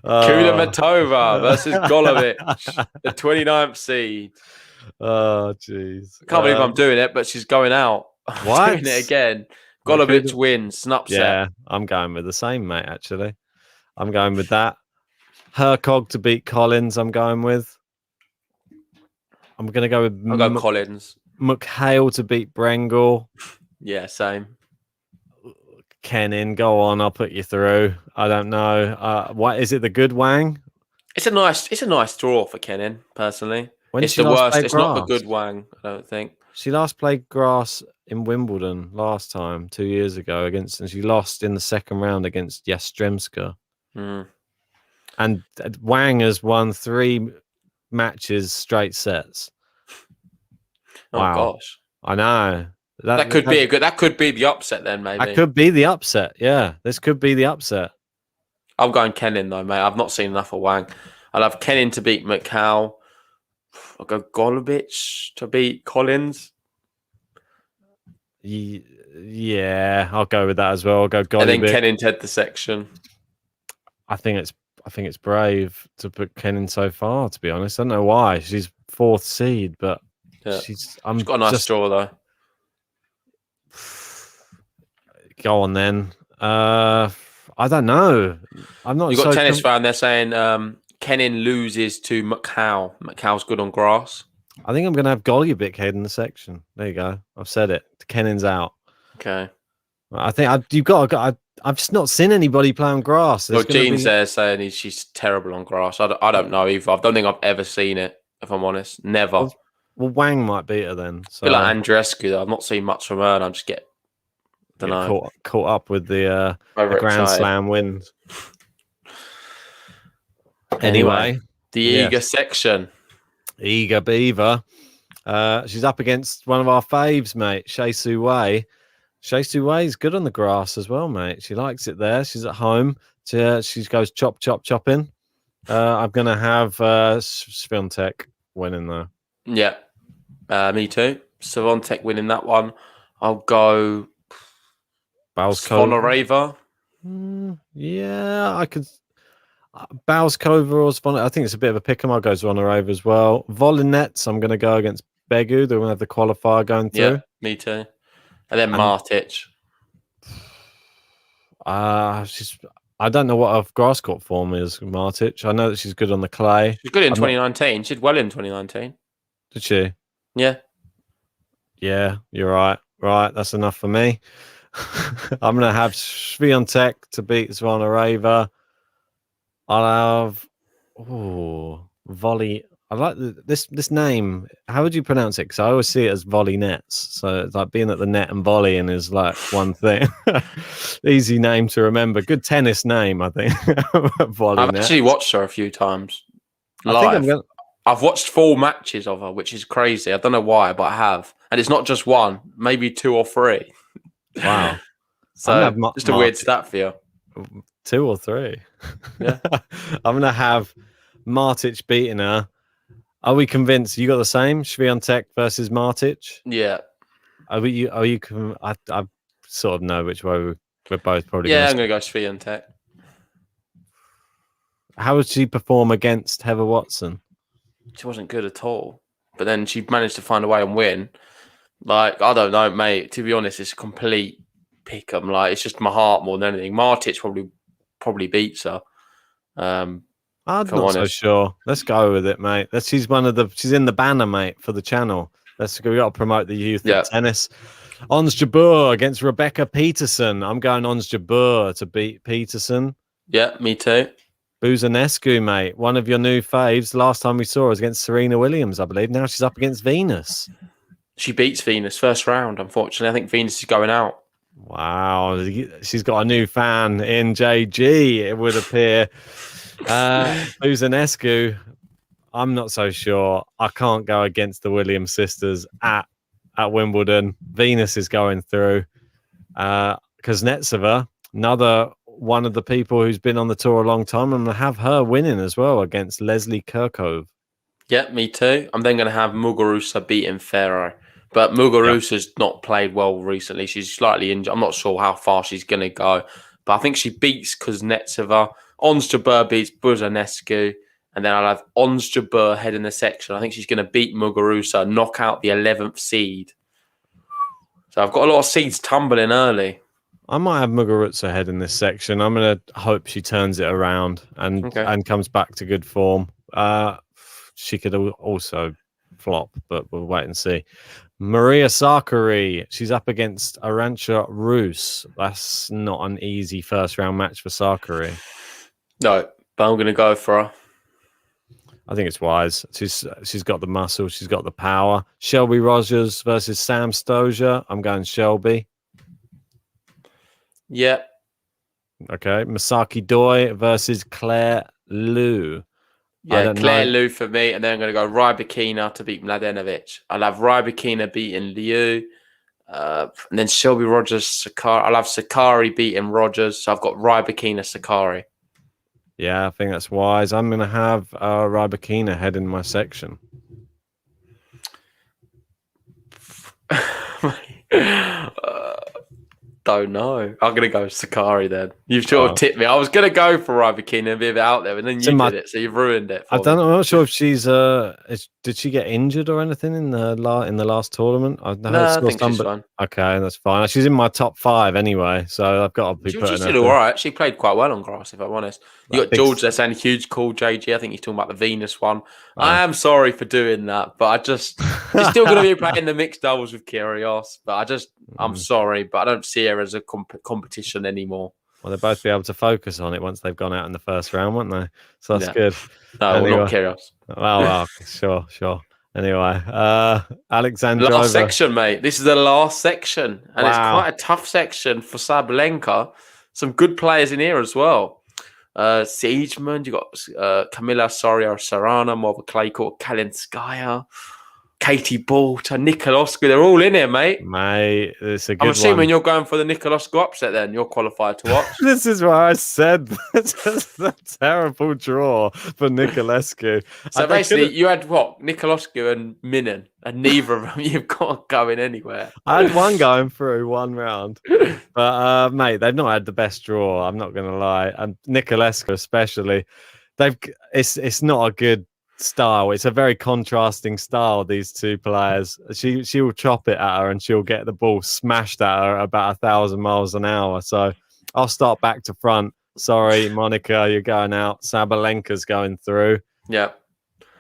Kudermetova versus Golovic, the 29th seed. Oh, jeez. I can't believe I'm doing it, but she's going out. What? I'm doing it again. Golovic wins. An upset. Yeah, I'm going with the same, mate, actually. I'm going with that. Hercog to beat Collins, I'm going with. I'm going to go with... I'll go Collins. McHale to beat Brengel. Yeah, same. Kenin, go on. I'll put you through. I don't know. What is it? The good Wang? It's a nice draw for Kenin, personally. When it's the worst. It's not the good Wang, I don't think. She last played grass in Wimbledon last time, 2 years ago, and she lost in the second round against Yastremska. Mm. And Wang has won 3 matches straight sets. Oh gosh, I know. That could be that could be the upset then, maybe. That could be the upset. Yeah, this could be the upset. I'm going Kenin though, mate. I've not seen enough of Wang. I'll have Kenin to beat McHale. I'll go Golovic to beat Collins. Yeah, I'll go with that as well. I'll go Golovic. And then Kenin to head the section. I think it's brave to put Kenin so far, to be honest. I don't know why. She's 4th seed, but she's got a nice draw though. Go on then. I don't know. I'm not. You got tennis fan. They're saying Kenin loses to McHale. McHale's good on grass. I think I'm going to have Golubic head in the section. There you go. I've said it. Kenin's out. Okay. I think you've got. I've just not seen anybody play on grass. Well, Gene's there saying she's terrible on grass. I don't know either. I don't think I've ever seen it. If I'm honest, never. Well, Wang might beat her then. So. A bit like Andreescu, though. I've not seen much from her, and I just don't know. Caught up with the Grand Slam wins. Anyway, the Eager section. Eager Beaver. She's up against one of our faves, mate, Shea Su Wei. Shea Su Wei's good on the grass as well, mate. She likes it there. She's at home. She goes chopping. I'm going to have Swiatek winning though. Yeah, me too. Swiatek winning that one. I'll go Zvonareva. Yeah, I could. Bauskova or Zvonareva. I think it's a bit of a pick 'em. I'll go Zvonareva as well. Volinets, I'm going to go against Begu. They're going to have the qualifier going through. Yeah, me too. And then Martic. I don't know what her grass court form is, Martic. I know that she's good on the clay. She's good in 2019. She did well in 2019. Did she? Yeah. Yeah, you're right. Right, that's enough for me. I'm going to have Swiatek to beat Zvonareva. I'll have Volley. I like this name. How would you pronounce it? Because I always see it as volley nets. So it's like being at the net and volleying is like one thing. Easy name to remember. Good tennis name, I think. I've actually watched her a few times live. I've watched 4 matches of her, which is crazy. I don't know why, but I have. And it's not just one, maybe 2 or 3. Wow. So just a weird stat for you. 2 or 3. Yeah. I'm going to have Martic beating her. Are we convinced? You got the same? Swiatek versus Martic? Yeah. Are you? I sort of know which way we're both probably. Yeah, I'm going to go Swiatek. How would she perform against Heather Watson? She wasn't good at all. But then she managed to find a way and win. Like, I don't know, mate. To be honest, it's a complete pick 'em. Like, it's just my heart more than anything. Martic probably beats her. I'm if I'm not so honest. sure. Let's go with it, mate. She's in the banner, mate, for the channel. We got to promote the youth Yeah. of tennis. Ons Jabeur against Rebecca Peterson. I'm going Ons Jabeur to beat Peterson. Yeah, me too. Buzanescu, mate, one of your new faves. Last time we saw her was against Serena Williams, I believe. Now she's up against Venus. She beats Venus first round, unfortunately. I think Venus is going out. Wow. She's got a new fan in JG, it would appear. Buzanescu, I'm not so sure. I can't go against the Williams sisters at Wimbledon. Venus is going through. Kuznetsova, another one of the people who's been on the tour a long time, and have her winning as well against Leslie Kirkove. Yeah, me too. I'm then going to have Muguruza beating Ferro. But Muguruza's not played well recently. She's slightly injured. I'm not sure how far she's going to go. But I think she beats Kuznetsova. Ons Jabeur beats Buzanescu. And then I'll have Ons Jabeur head in the section. I think she's going to beat Muguruza, knock out the 11th seed. So I've got a lot of seeds tumbling early. I might have Muguruza head in this section. I'm going to hope she turns it around and comes back to good form. She could also flop, but we'll wait and see. Maria Sakkari, she's up against Arantxa Rus. That's not an easy first round match for Sakkari. No, but I'm going to go for her. I think it's wise. She's got the muscle. She's got the power. Shelby Rogers versus Sam Stosur. I'm going Shelby. Yeah. Okay. Misaki Doi versus Claire Liu. Yeah, Claire Liu for me. And then I'm going to go Rybakina to beat Mladenovic. I'll have Rybakina beating Liu. And then Shelby Rogers, Sakkari. I'll have Sakkari beating Rogers. So I've got Rybakina, Sakkari. Yeah, I think that's wise. I'm going to have Rybakina head in my section. Don't know. I'm going to go Sakkari then. You've sort of tipped me. I was going to go for Rybakina and be a bit out there, and then you did it, so you've ruined it. I'm not sure if she's. Did she get injured or anything in the last tournament? I think she's fine. Okay, that's fine. She's in my top 5 anyway, so I've got to be putting her. She did all right. She played quite well on grass, if I'm honest. You got George there saying huge call, JG. I think he's talking about the Venus one. I am sorry for doing that, but she's still going to be playing the mixed doubles with Kyrgios. But I'm sorry, but I don't see her as a competition anymore. Well, they'll both be able to focus on it once they've gone out in the first round, won't they? So that's good. No, anyway. Not Kyrgios. Well, sure. Anyway, Alexandrova. Last section, mate. This is the last section. And it's quite a tough section for Sabalenka. Some good players in here as well. Siegemund, you got Camila Soria Serrano, more of a clay court, Kalinskaya, Katie Balter, Nikoloscu. They're all in here, mate. Mate, it's a good one. I'm assuming you're going for the Nikoloscu upset then. You're qualified to watch. This is why I said it's a terrible draw for Nikolescu. So basically, you had what? Nikoloscu and Minen, and neither of them you've got going anywhere. I had one going through one round. But, mate, they've not had the best draw. I'm not going to lie. And Nikolescu especially. It's not a good style. It's a very contrasting style, these two players. She will chop it at her and she'll get the ball smashed at her at about 1,000 miles an hour. So I'll start back to front. Sorry, Monica, you're going out. Sabalenka's going through. Yeah.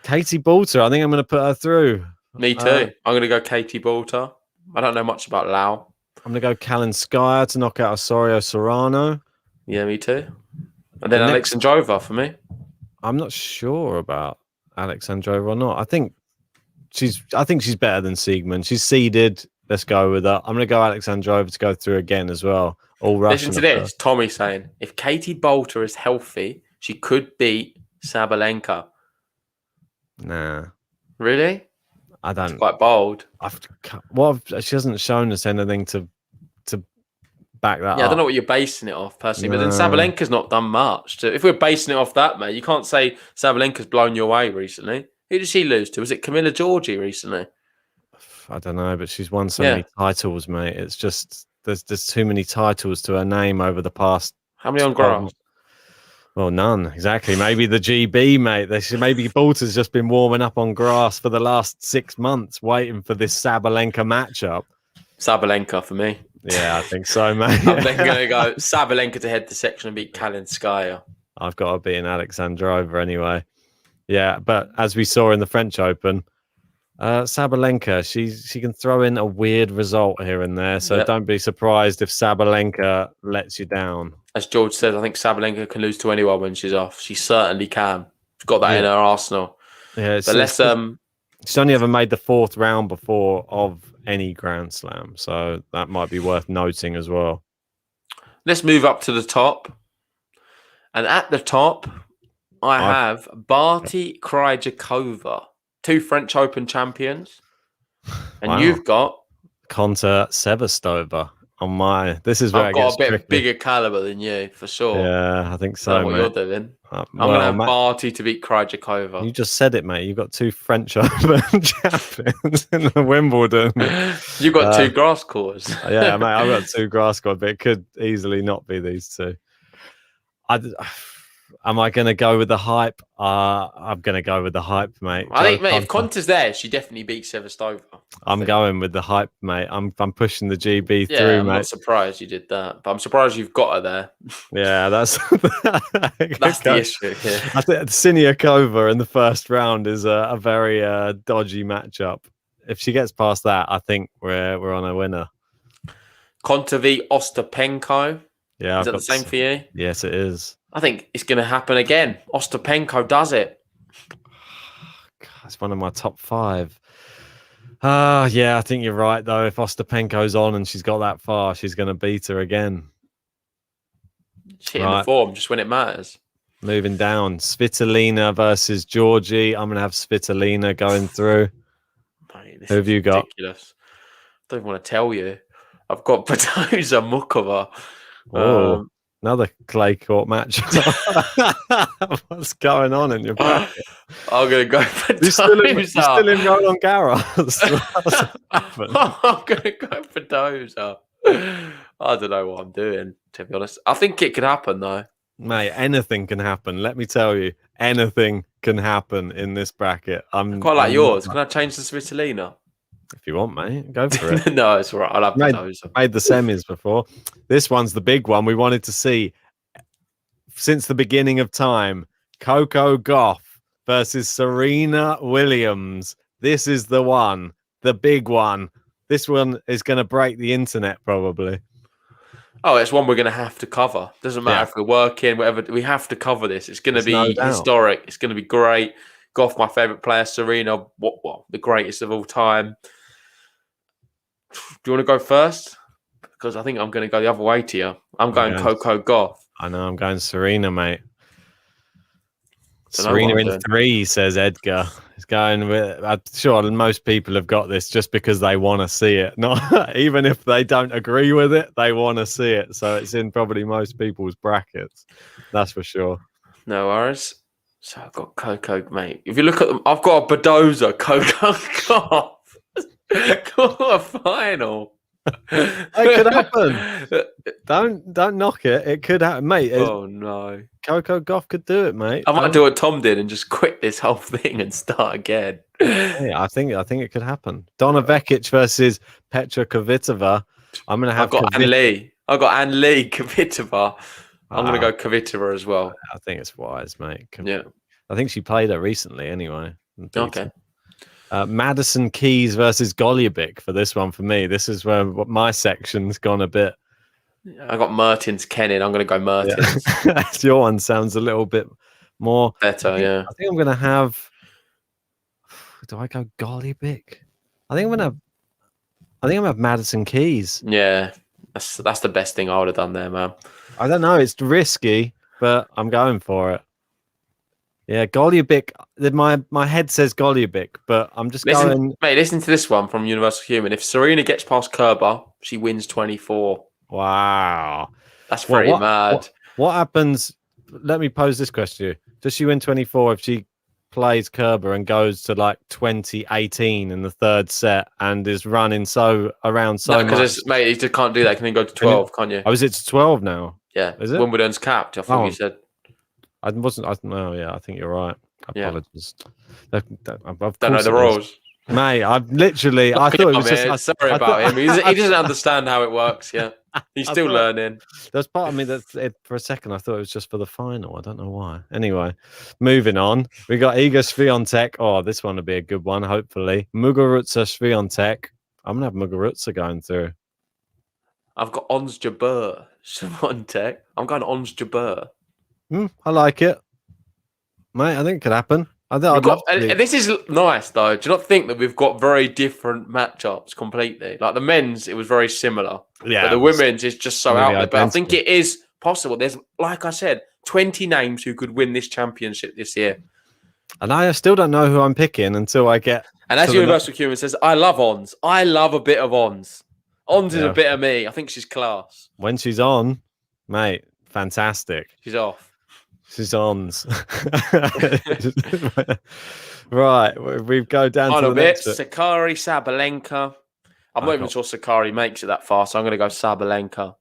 Katie Balter, I think I'm going to put her through. Me too. I'm going to go Katie Balter. I don't know much about Lau. I'm going to go Kalinskaya to knock out Osorio Serrano. Yeah, me too. And then Alexandrova for me. I'm not sure about Alexandrova or not. I think she's better than Siegemund. She's seeded. Let's go with that. I'm going to go Alexandrova to go through again as well. All Russian. Listen to this. Tommy saying, if Katie Balter is healthy, she could beat Sabalenka. Nah. Really? I don't. It's quite bold. She hasn't shown us anything to back that up. I don't know what you're basing it off, personally. But then Sabalenka's not done much. If we're basing it off that, mate, you can't say Sabalenka's blown your way recently. Who did she lose to? Was it Camila Georgie recently? I don't know, but she's won so many titles, mate. It's just there's too many titles to her name over the past. How many on grass? Well, none exactly. Maybe the GB, mate. Maybe Balter's just been warming up on grass for the last 6 months, waiting for this Sabalenka matchup. Sabalenka for me. Yeah, I think so, mate. I'm then going to go Sabalenka to head the section and beat Kalinskaya. I've got to be in Alexandrova anyway. Yeah, but as we saw in the French Open, Sabalenka, she can throw in a weird result here and there. So don't be surprised if Sabalenka lets you down. As George says, I think Sabalenka can lose to anyone when she's off. She certainly can. She's got that in her arsenal. Yeah, but let's she's only ever made the 4th round before of any Grand Slam, so that might be worth noting as well. Let's move up to the top. And at the top, I have Barty Krejcikova, 2 French Open champions. And you've got Conte Sevastova on my. This is where I've got a bit bigger caliber than you, for sure. Yeah, I think so. I don't know what you're doing. I'm going to have Barty to beat Krejcikova. You just said it, mate. You've got 2 French Open champions in the Wimbledon. You've got 2 grass courts. Yeah, mate. I've got 2 grass courts, but it could easily not be these 2. Am I going to go with the hype? I'm going to go with the hype, mate. I think, mate, if Conte's there, she definitely beats Sevastova. I'm going with the hype, mate. I'm pushing the GB through, I'm mate. not surprised you did that, but I'm surprised you've got her there. Yeah, that's the issue. Yeah. I think Signiacova in the first round is a very dodgy matchup. If she gets past that, I think we're on a winner. Conte v Ostapenko. Yeah, is that the same for you? Yes, it is. I think it's going to happen again. Ostapenko does it. God, it's one of my top 5. Yeah, I think you're right, though. If Ostapenko's on and she's got that far, she's going to beat her again. She's hitting the form just when it matters. Moving down. Spitalina versus Georgie. I'm going to have Spitalina going through. Mate, who have you got? Ridiculous. I don't even want to tell you. I've got Petra Mukova. Oh. Another clay court match. What's going on in your bracket? I'm going to go for You're still in Roland Garros. I'm going to go for Dozer. I don't know what I'm doing, to be honest. I think it could happen, though. Mate, anything can happen. Let me tell you, anything can happen in this bracket. I'm quite like yours. Can I change the Spitalina? If you want, mate, go for it. No, it's all right. I'll have made the semis before. This one's the big one we wanted to see since the beginning of time. Coco Goth versus Serena Williams. This is the one, the big one. This one is going to break the internet, probably. Oh, it's one we're going to have to cover. Doesn't matter if we're working, whatever. We have to cover this. It's going to be historic. It's going to be great. Goth, my favourite player. Serena, what the greatest of all time. Do you want to go first? Because I think I'm going to go the other way to you. I'm going Coco Goth. I know. I'm going Serena, mate. Serena in 3, says Edgar. He's going with. I'm sure most people have got this just because they want to see it. Not even if they don't agree with it, they want to see it. So it's in probably most people's brackets. That's for sure. No worries. So I've got Coco, mate. If you look at them, I've got a Badoza, Coco Goth. Quarter final. It could happen. Don't knock it. It could happen, mate. Oh no, Coco Goth could do it, mate. I might do what Tom did and just quit this whole thing and start again. Yeah, I think it could happen. Donna Vekic versus Petra Cavitiva. I'm gonna have. I've got Anne Lee. Cavitiva. I'm gonna go Cavitiva as well. I think it's wise, mate. Yeah. I think she played her recently, anyway. Okay. Madison Keys versus Golubic for this one for me. This is where my section's gone a bit. I got Mertens, Kenin. I'm going to go Mertens. Yeah. Your one sounds a little bit more better. I think I'm going to have. Do I go Golubic? I think I'm going to have Madison Keys. Yeah, that's the best thing I would have done there, man. I don't know. It's risky, but I'm going for it. Yeah, Golubic. My head says Golubic, but I'm just going. Mate, listen to this one from Universal Human. If Serena gets past Kerber, she wins 24. Wow. That's pretty mad. What happens? Let me pose this question to you. Does she win 24 if she plays Kerber and goes to like 20-18 in the third set and is running around so much? Because mate, you just can't do that. You can then go to 12, can't you? Oh, is it to 12 now? Yeah. Is it? Wimbledon's capped. I thought you said. I think you're right. Apologies. Yeah. Don't know the rules. Mate, I've literally. I thought it was just. Sorry about him. He doesn't understand how it works. Yeah. He's still learning. There's part of me that for a second I thought it was just for the final. I don't know why. Anyway, moving on. We got Iga Swiatek. Oh, this one will be a good one, hopefully. Muguruza Swiatek. I'm going to have Muguruza going through. I've got Ons Jabeur. Swiatek. I'm going Ons Jabeur. I like it. Mate, I think it could happen. I'd love to. This is nice, though. Do you not think that we've got very different matchups completely? Like the men's, it was very similar. Yeah. But the women's is just so out there. But I think identical. it is possible. There's, like I said, 20 names who could win this championship this year. And I still don't know who I'm picking until I get... And as Universal Human says, I love Ons. I love a bit of Ons. Ons is a bit of me. I think she's class. When she's on, mate, fantastic. She's off. She's ons. Right, we go down to the next bit. Sakari Sabalenka. I'm not even sure Sakari makes it that far, so I'm going to go Sabalenka.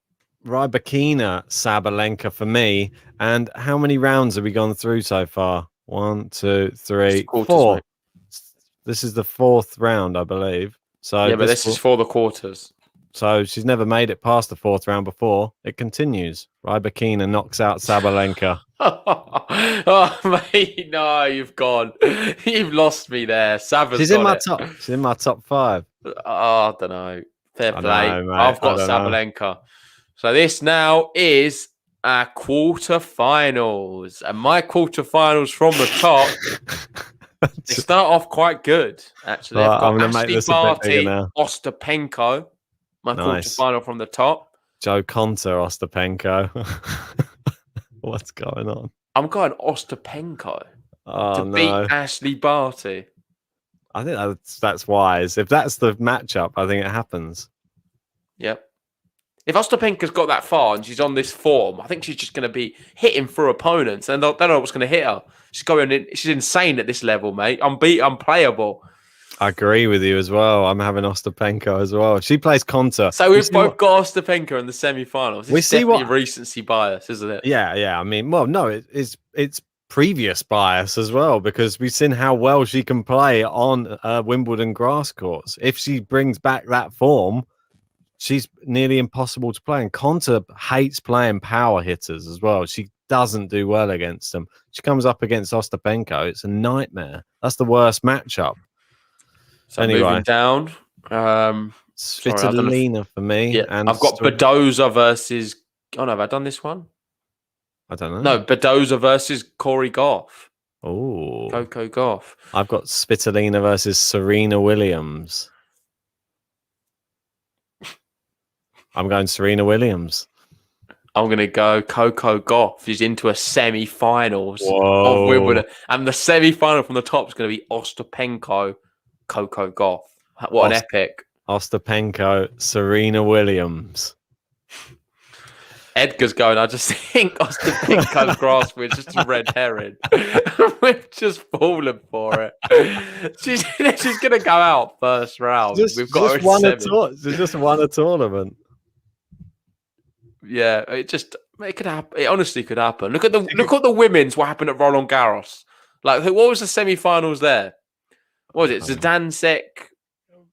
Rybakina Sabalenka for me. And how many rounds have we gone through so far? 1, 2, 3, 4. Mate. This is the 4th round, I believe. So yeah, but this is for the quarters. So she's never made it past the 4th round before. It continues. Rybakina knocks out Sabalenka. Oh, mate, no, you've gone. You've lost me there. She's in my top. She's in my top 5. Oh, I don't know. Fair play. I've got Sabalenka. So this now is our quarterfinals, and my quarterfinals from the top. They start off quite good, actually. Right, I've got I'm gonna make this a bit bigger now. Ostapenko, my quarterfinal from the top. Joe Conte, Ostapenko. What's going on? I'm going Ostapenko to beat Ashley Barty. I think that's wise. If that's the matchup, I think it happens. Yep. If Ostapenko's got that far and she's on this form, I think she's just going to be hitting through opponents, and they don't know what's going to hit her. She's insane at this level, mate. Unplayable. I agree with you as well. I'm having Ostapenko as well. She plays Conte. So we've both got Ostapenko in the semi-finals. It's definitely recency bias, isn't it? Yeah. I mean, well, no, it's previous bias as well, because we've seen how well she can play on Wimbledon grass courts. If she brings back that form, she's nearly impossible to play. And Conte hates playing power hitters as well. She doesn't do well against them. She comes up against Ostapenko. It's a nightmare. That's the worst matchup. So anyway, moving down. Spitalina for me. Yeah, and I've got Badoza versus... Oh, no, have I done this one? I don't know. No, Badoza versus Corey Goff. Oh. Coco Goff. I've got Spitalina versus Serena Williams. I'm going Serena Williams. I'm going to go Coco Goff. She's into a semi-finals of Wimbledon. And the semi-final from the top is going to be Ostapenko, Coco Goff. What an epic. Ostapenko, Serena Williams. Edgar's going, I just think Ostapenko's grasp is just a red herring. We've just fallen for it. She's going to go out first round. We've got just won a tournament. Yeah, it could happen. It honestly could happen. Look at the women's. What happened at Roland Garros? Like, what was the semi-finals there? What was it? Zidansek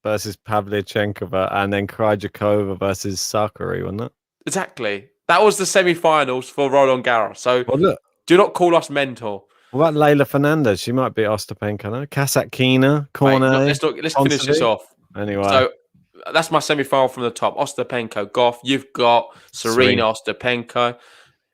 versus Pavlyuchenkova, and then Krejcikova versus Sakari, wasn't it? Exactly. That was the semi-finals for Roland Garros. So do not call us mentor. What about Leylah Fernandez? She might be Ostapenko. No? Kasatkina, Cornet. Let's finish this off. Anyway. So that's my semi-final from the top. Ostapenko, Goff. You've got Serena Ostapenko.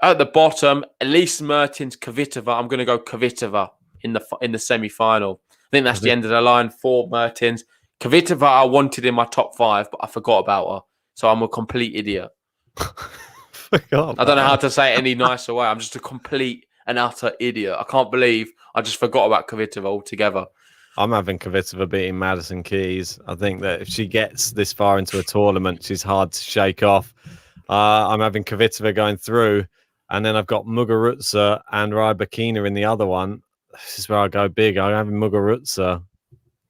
At the bottom, Elise Mertens, Cavitiva. I'm going to go Cavitiva in the semi-final. I think that's the end of the line for Mertens. Cavitiva I wanted in my top 5, but I forgot about her. So I'm a complete idiot. I don't know how to say it any nicer way. I'm just a complete and utter idiot. I can't believe I just forgot about Cavitiva altogether. I'm having Cavitiva beating Madison Keys. I think that if she gets this far into a tournament, she's hard to shake off. I'm having Cavitiva going through, and then I've got Muguruza and Rybakina in the other one. This is where I go big. I'm having Muguruza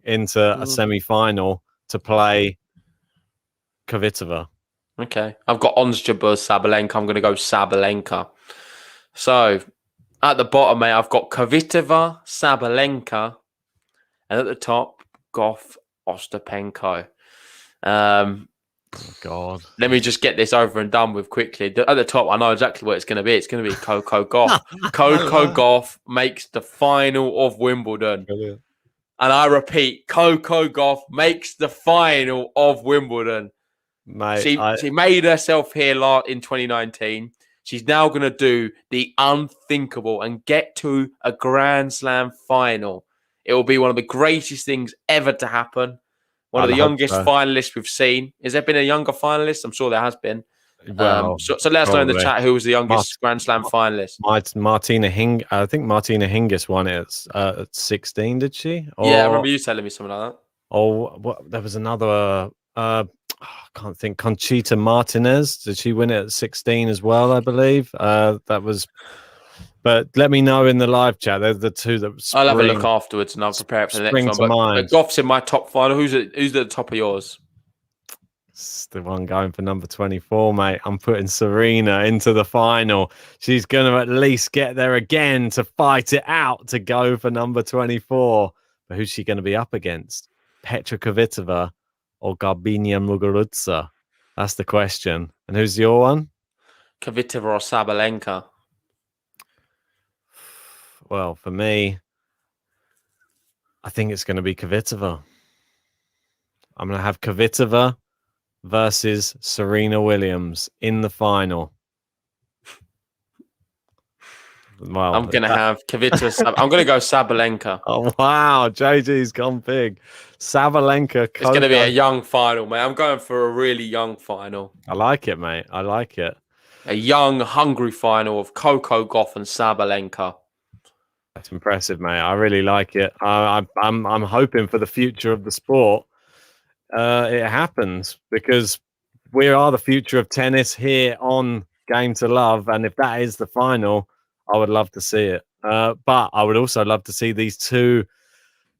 into a semi-final to play Cavitiva. Okay. I've got Ons Jabeur, Sabalenka. I'm going to go Sabalenka. So, at the bottom, mate, I've got Cavitiva, Sabalenka, and at the top, Goff, Ostapenko. God. Let me just get this over and done with quickly. At the top, I know exactly what it's going to be. It's going to be Coco Goth. Coco Goth makes the final of Wimbledon. Brilliant. And I repeat, Coco Goth makes the final of Wimbledon. Mate, she made herself here in 2019. She's now going to do the unthinkable and get to a Grand Slam final. It will be one of the greatest things ever to happen. One of the youngest finalists we've seen. Has there been a younger finalist? I'm sure there has been. Well, so let us know in the chat who was the youngest Grand Slam finalist. Martina Hingis. I think Martina Hingis won it at 16, did she? Yeah, I remember you telling me something like that. Oh, there was another. I can't think. Conchita Martinez. Did she win it at 16 as well? I believe that was. But let me know in the live chat. They're the two that. I'll have a look afterwards and I'll prepare it for the next one. But Goth's in my top final. Who's at the top of yours? It's the one going for number 24, mate. I'm putting Serena into the final. She's going to at least get there again to fight it out to go for number 24. But who's she going to be up against? Petra Cavitiva or Garbina Muguruza? That's the question. And who's your one? Cavitiva or Sabalenka? Well, for me, I think it's going to be Cavitiva. I'm going to have Cavitiva versus Serena Williams in the final. Well, I'm going to have Cavitiva. I'm going to go Sabalenka. Oh, wow. JG's gone big. Sabalenka. It's going to be a young final, mate. I'm going for a really young final. I like it, mate. I like it. A young, hungry final of Coco Goth and Sabalenka. That's impressive, mate. I really like it. I'm hoping for the future of the sport. It happens because we are the future of tennis here on Game to Love, and if that is the final, I would love to see it. But I would also love to see these two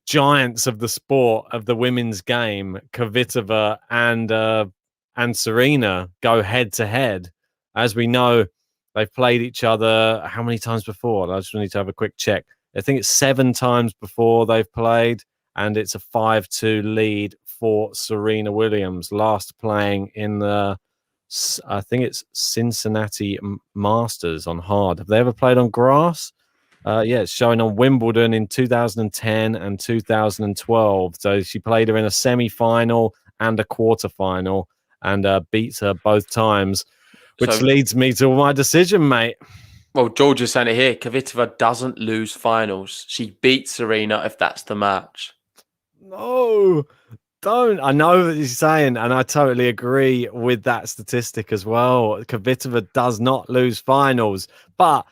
giants of the sport of the women's game, Cavitiva and Serena, go head to head. As we know, they've played each other how many times before? I just need to have a quick check. I think it's 7 times before they've played, and it's a 5-2 lead for Serena Williams, last playing in the, I think it's Cincinnati Masters on hard. Have they ever played on grass? Yeah, it's showing on Wimbledon in 2010 and 2012. So she played her in a semi-final and a quarter-final and beats her both times, which leads me to my decision, mate. Well, George is saying it here. Cavitiva doesn't lose finals. She beats Serena if that's the match. No, don't. I know what he's saying, and I totally agree with that statistic as well. Cavitiva does not lose finals. But,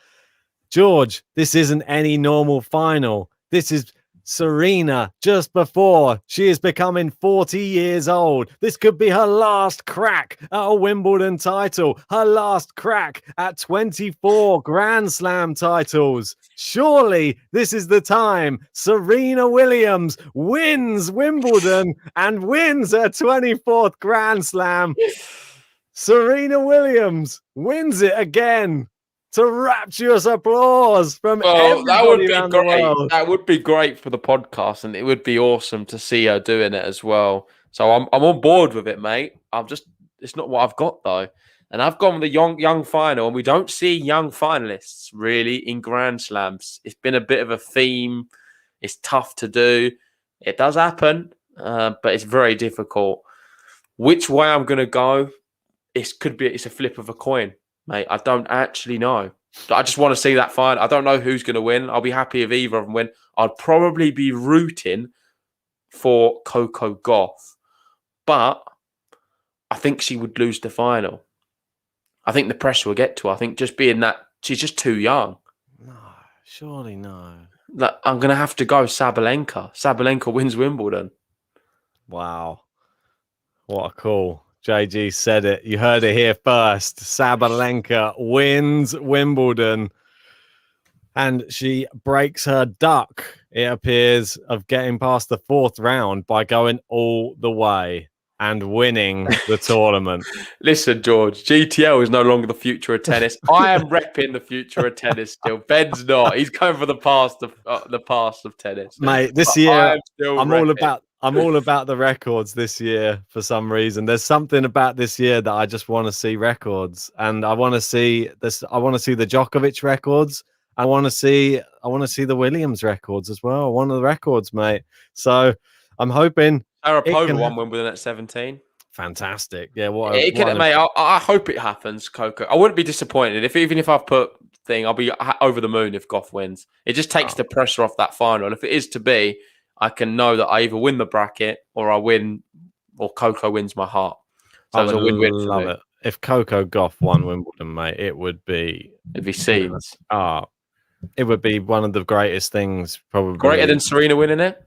George, this isn't any normal final. This is Serena just before she is becoming 40 years old. This could be her last crack at a Wimbledon title, her last crack at 24 Grand Slam titles. Surely this is the time Serena Williams wins Wimbledon and wins her 24th Grand Slam. Serena Williams wins it again. To rapturous applause from everybody around the world. That would be great for the podcast, and it would be awesome to see her doing it as well. So I'm on board with it, mate. It's not what I've got though, and I've gone with the young final, and we don't see young finalists really in Grand Slams. It's been a bit of a theme. It's tough to do. It does happen, but it's very difficult. Which way I'm going to go? It's a flip of a coin. Mate, I don't actually know. I just want to see that fight. I don't know who's going to win. I'll be happy if either of them win. I'd probably be rooting for Coco Goth. But I think she would lose the final. I think the pressure will get to her. I think just being that, she's just too young. No, surely no. I'm going to have to go Sabalenka. Sabalenka wins Wimbledon. Wow. What a call. JG said it. You heard it here first. Sabalenka wins Wimbledon. And she breaks her duck, it appears, of getting past the 4th round by going all the way and winning the tournament. Listen, George, GTL is no longer the future of tennis. I am repping the future of tennis still. Ben's not. He's going for the past of tennis. Mate, this year I'm I'm all about the records this year for some reason. There's something about this year that I just want to see records, and I want to see this. I want to see the Djokovic records. I want to see the Williams records as well. One of the records, mate. So I'm hoping Sharapova won Wimbledon at 17. Fantastic. Yeah, mate. I hope it happens, Coco. I wouldn't be disappointed even if I've put thing. I'll be over the moon if Goth wins. It just takes the pressure off that final. And if it is to be, I can know that I either win the bracket or I win, or Coco wins my heart. So I would love it. If Coco Goth won Wimbledon, mate, it'd be scenes. It would be one of the greatest things, probably. Greater than Serena winning it?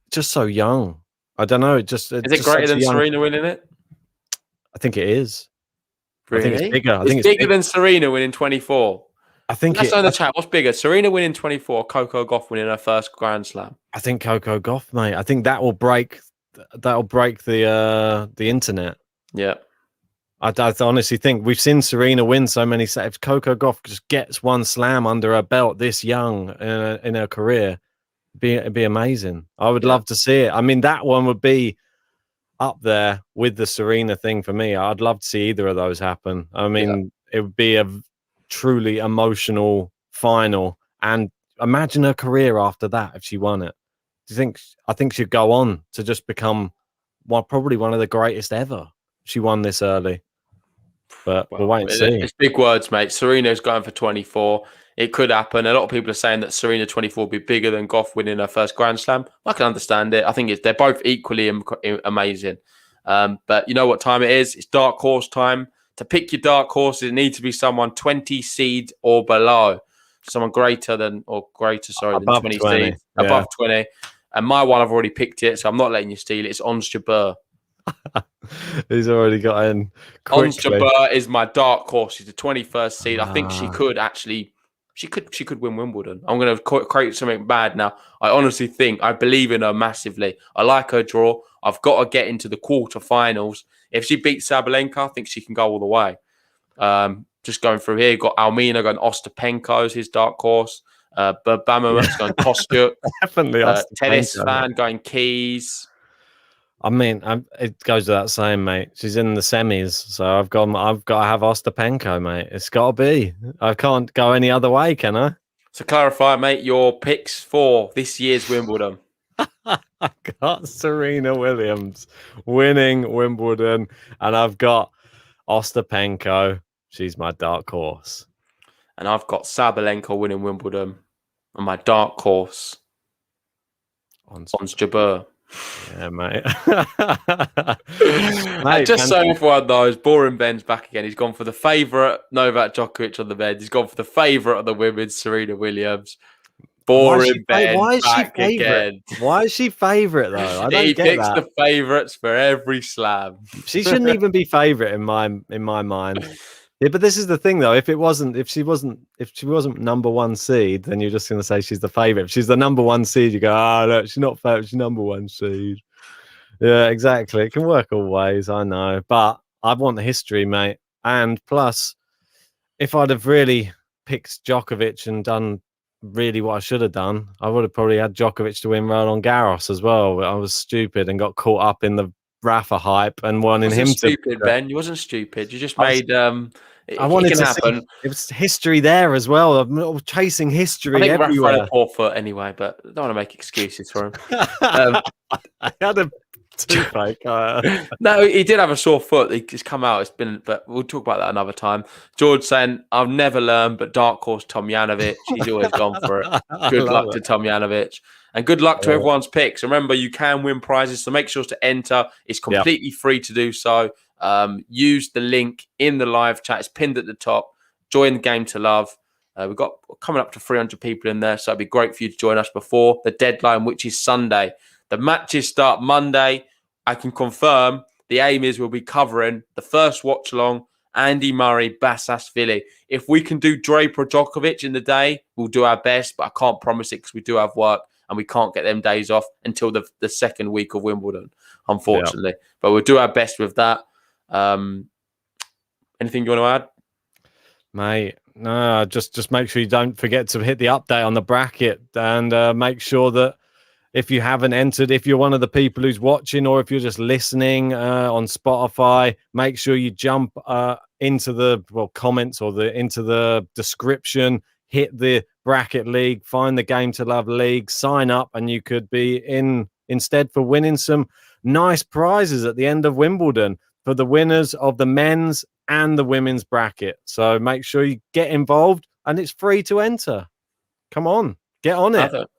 Just so young. I don't know. Is it greater than Serena winning it? I think it is. Really? I think it's bigger. It's bigger than Serena winning 24. I think that's on the chat. What's bigger, Serena winning 24, Coco Goth winning her first Grand Slam? I think Coco Goth, mate. I think that will break the internet. Yeah. I honestly think we've seen Serena win so many slams. If Coco Goff just gets one slam under her belt this young in her career, it'd be amazing. I would love to see it. I mean, that one would be up there with the Serena thing for me. I'd love to see either of those happen. I mean, it would be a truly emotional final. And imagine her career after that if she won it. I think she'd go on to just become probably one of the greatest ever. She won this early. But we'll wait and see. It's big words, mate. Serena's going for 24. It could happen. A lot of people are saying that Serena 24 will be bigger than Goff winning her first Grand Slam. I can understand it. I think they're both equally amazing. But you know what time it is? It's dark horse time. To pick your dark horse, it needs to be someone 20 seed or below. Someone greater than 20 seed. Above 20. And my one, I've already picked it, so I'm not letting you steal it. It's Ons Jabeur. He's already got in. Ons Jabeur is my dark horse. She's the 21st seed. I think she could actually, she could win Wimbledon. I'm going to create something bad now. I believe in her massively. I like her draw. I've got to get into the quarterfinals. If she beats Sabalenka, I think she can go all the way. Just going through here, got Almina going Ostapenko's his dark horse. Bamamat's going Kostyuk. Definitely Tennis fan going Keys. I mean, it goes without saying, mate. She's in the semis, so I've got to have Ostapenko, mate. It's got to be. I can't go any other way, can I? So clarify, mate, your picks for this year's Wimbledon. I got Serena Williams winning Wimbledon, and I've got Ostapenko. She's my dark horse. And I've got Sabalenka winning Wimbledon, and my dark horse, Ons Jabeur. Yeah, mate. And just so everyone knows, Boring Ben's back again. He's gone for the favourite Novak Djokovic on the bed. He's gone for the favourite of the women's, Serena Williams. Boring Ben back again. Why is she favourite though? I don't he get picks that. the favourites for every slam. She shouldn't even be favourite in my mind. Yeah, but this is the thing though. If she wasn't number one seed, then you're just going to say she's the favourite. If she's the number one seed, you go, look, she's not favourite. She's number one seed. Yeah, exactly. It can work all ways. I know, but I want the history, mate. And plus, if I'd have really picked Djokovic and done really what I should have done, I would have probably had Djokovic to win Roland Garros as well. But I was stupid and got caught up in the Rafa hype and wanting him stupid, Ben. You wasn't stupid. You just made. I wanted to see. It was history there as well. I'm chasing history everywhere. I think Rafa had a poor foot anyway, but I don't want to make excuses for him. I had a toothache. No, he did have a sore foot. He's come out. But we'll talk about that another time. George saying, "I've never learned, but dark horse Tomjanovic. He's always gone for it. Good luck to Tomjanovic." And good luck to everyone's picks. Remember, you can win prizes, so make sure to enter. It's completely free to do so. Use the link in the live chat. It's pinned at the top. Join the game to love. We've got coming up to 300 people in there, so it'd be great for you to join us before the deadline, which is Sunday. The matches start Monday. I can confirm the aim is we'll be covering the first watch-along, Andy Murray, Bassasvili. If we can do Draper Djokovic in the day, we'll do our best, but I can't promise it because we do have work. And we can't get them days off until the second week of Wimbledon, unfortunately. Yeah. But we'll do our best with that. Anything you want to add? Mate, no, just make sure you don't forget to hit the update on the bracket and make sure that if you haven't entered, if you're one of the people who's watching, or if you're just listening on Spotify, make sure you jump into the comments or into the description, hit the bracket league, find the Game to Love league, sign up, and you could be in instead for winning some nice prizes at the end of Wimbledon for the winners of the men's and the women's bracket. So make sure you get involved, and it's free to enter. Come on, get on it.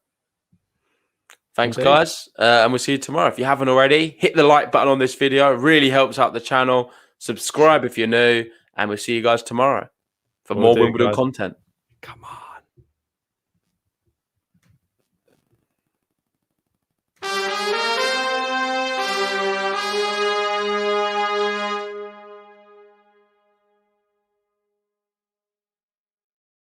Thanks, guys. And we'll see you tomorrow. If you haven't already, hit the like button on this video. It really helps out the channel. Subscribe if you're new. And we'll see you guys tomorrow for more Wimbledon content. Come on.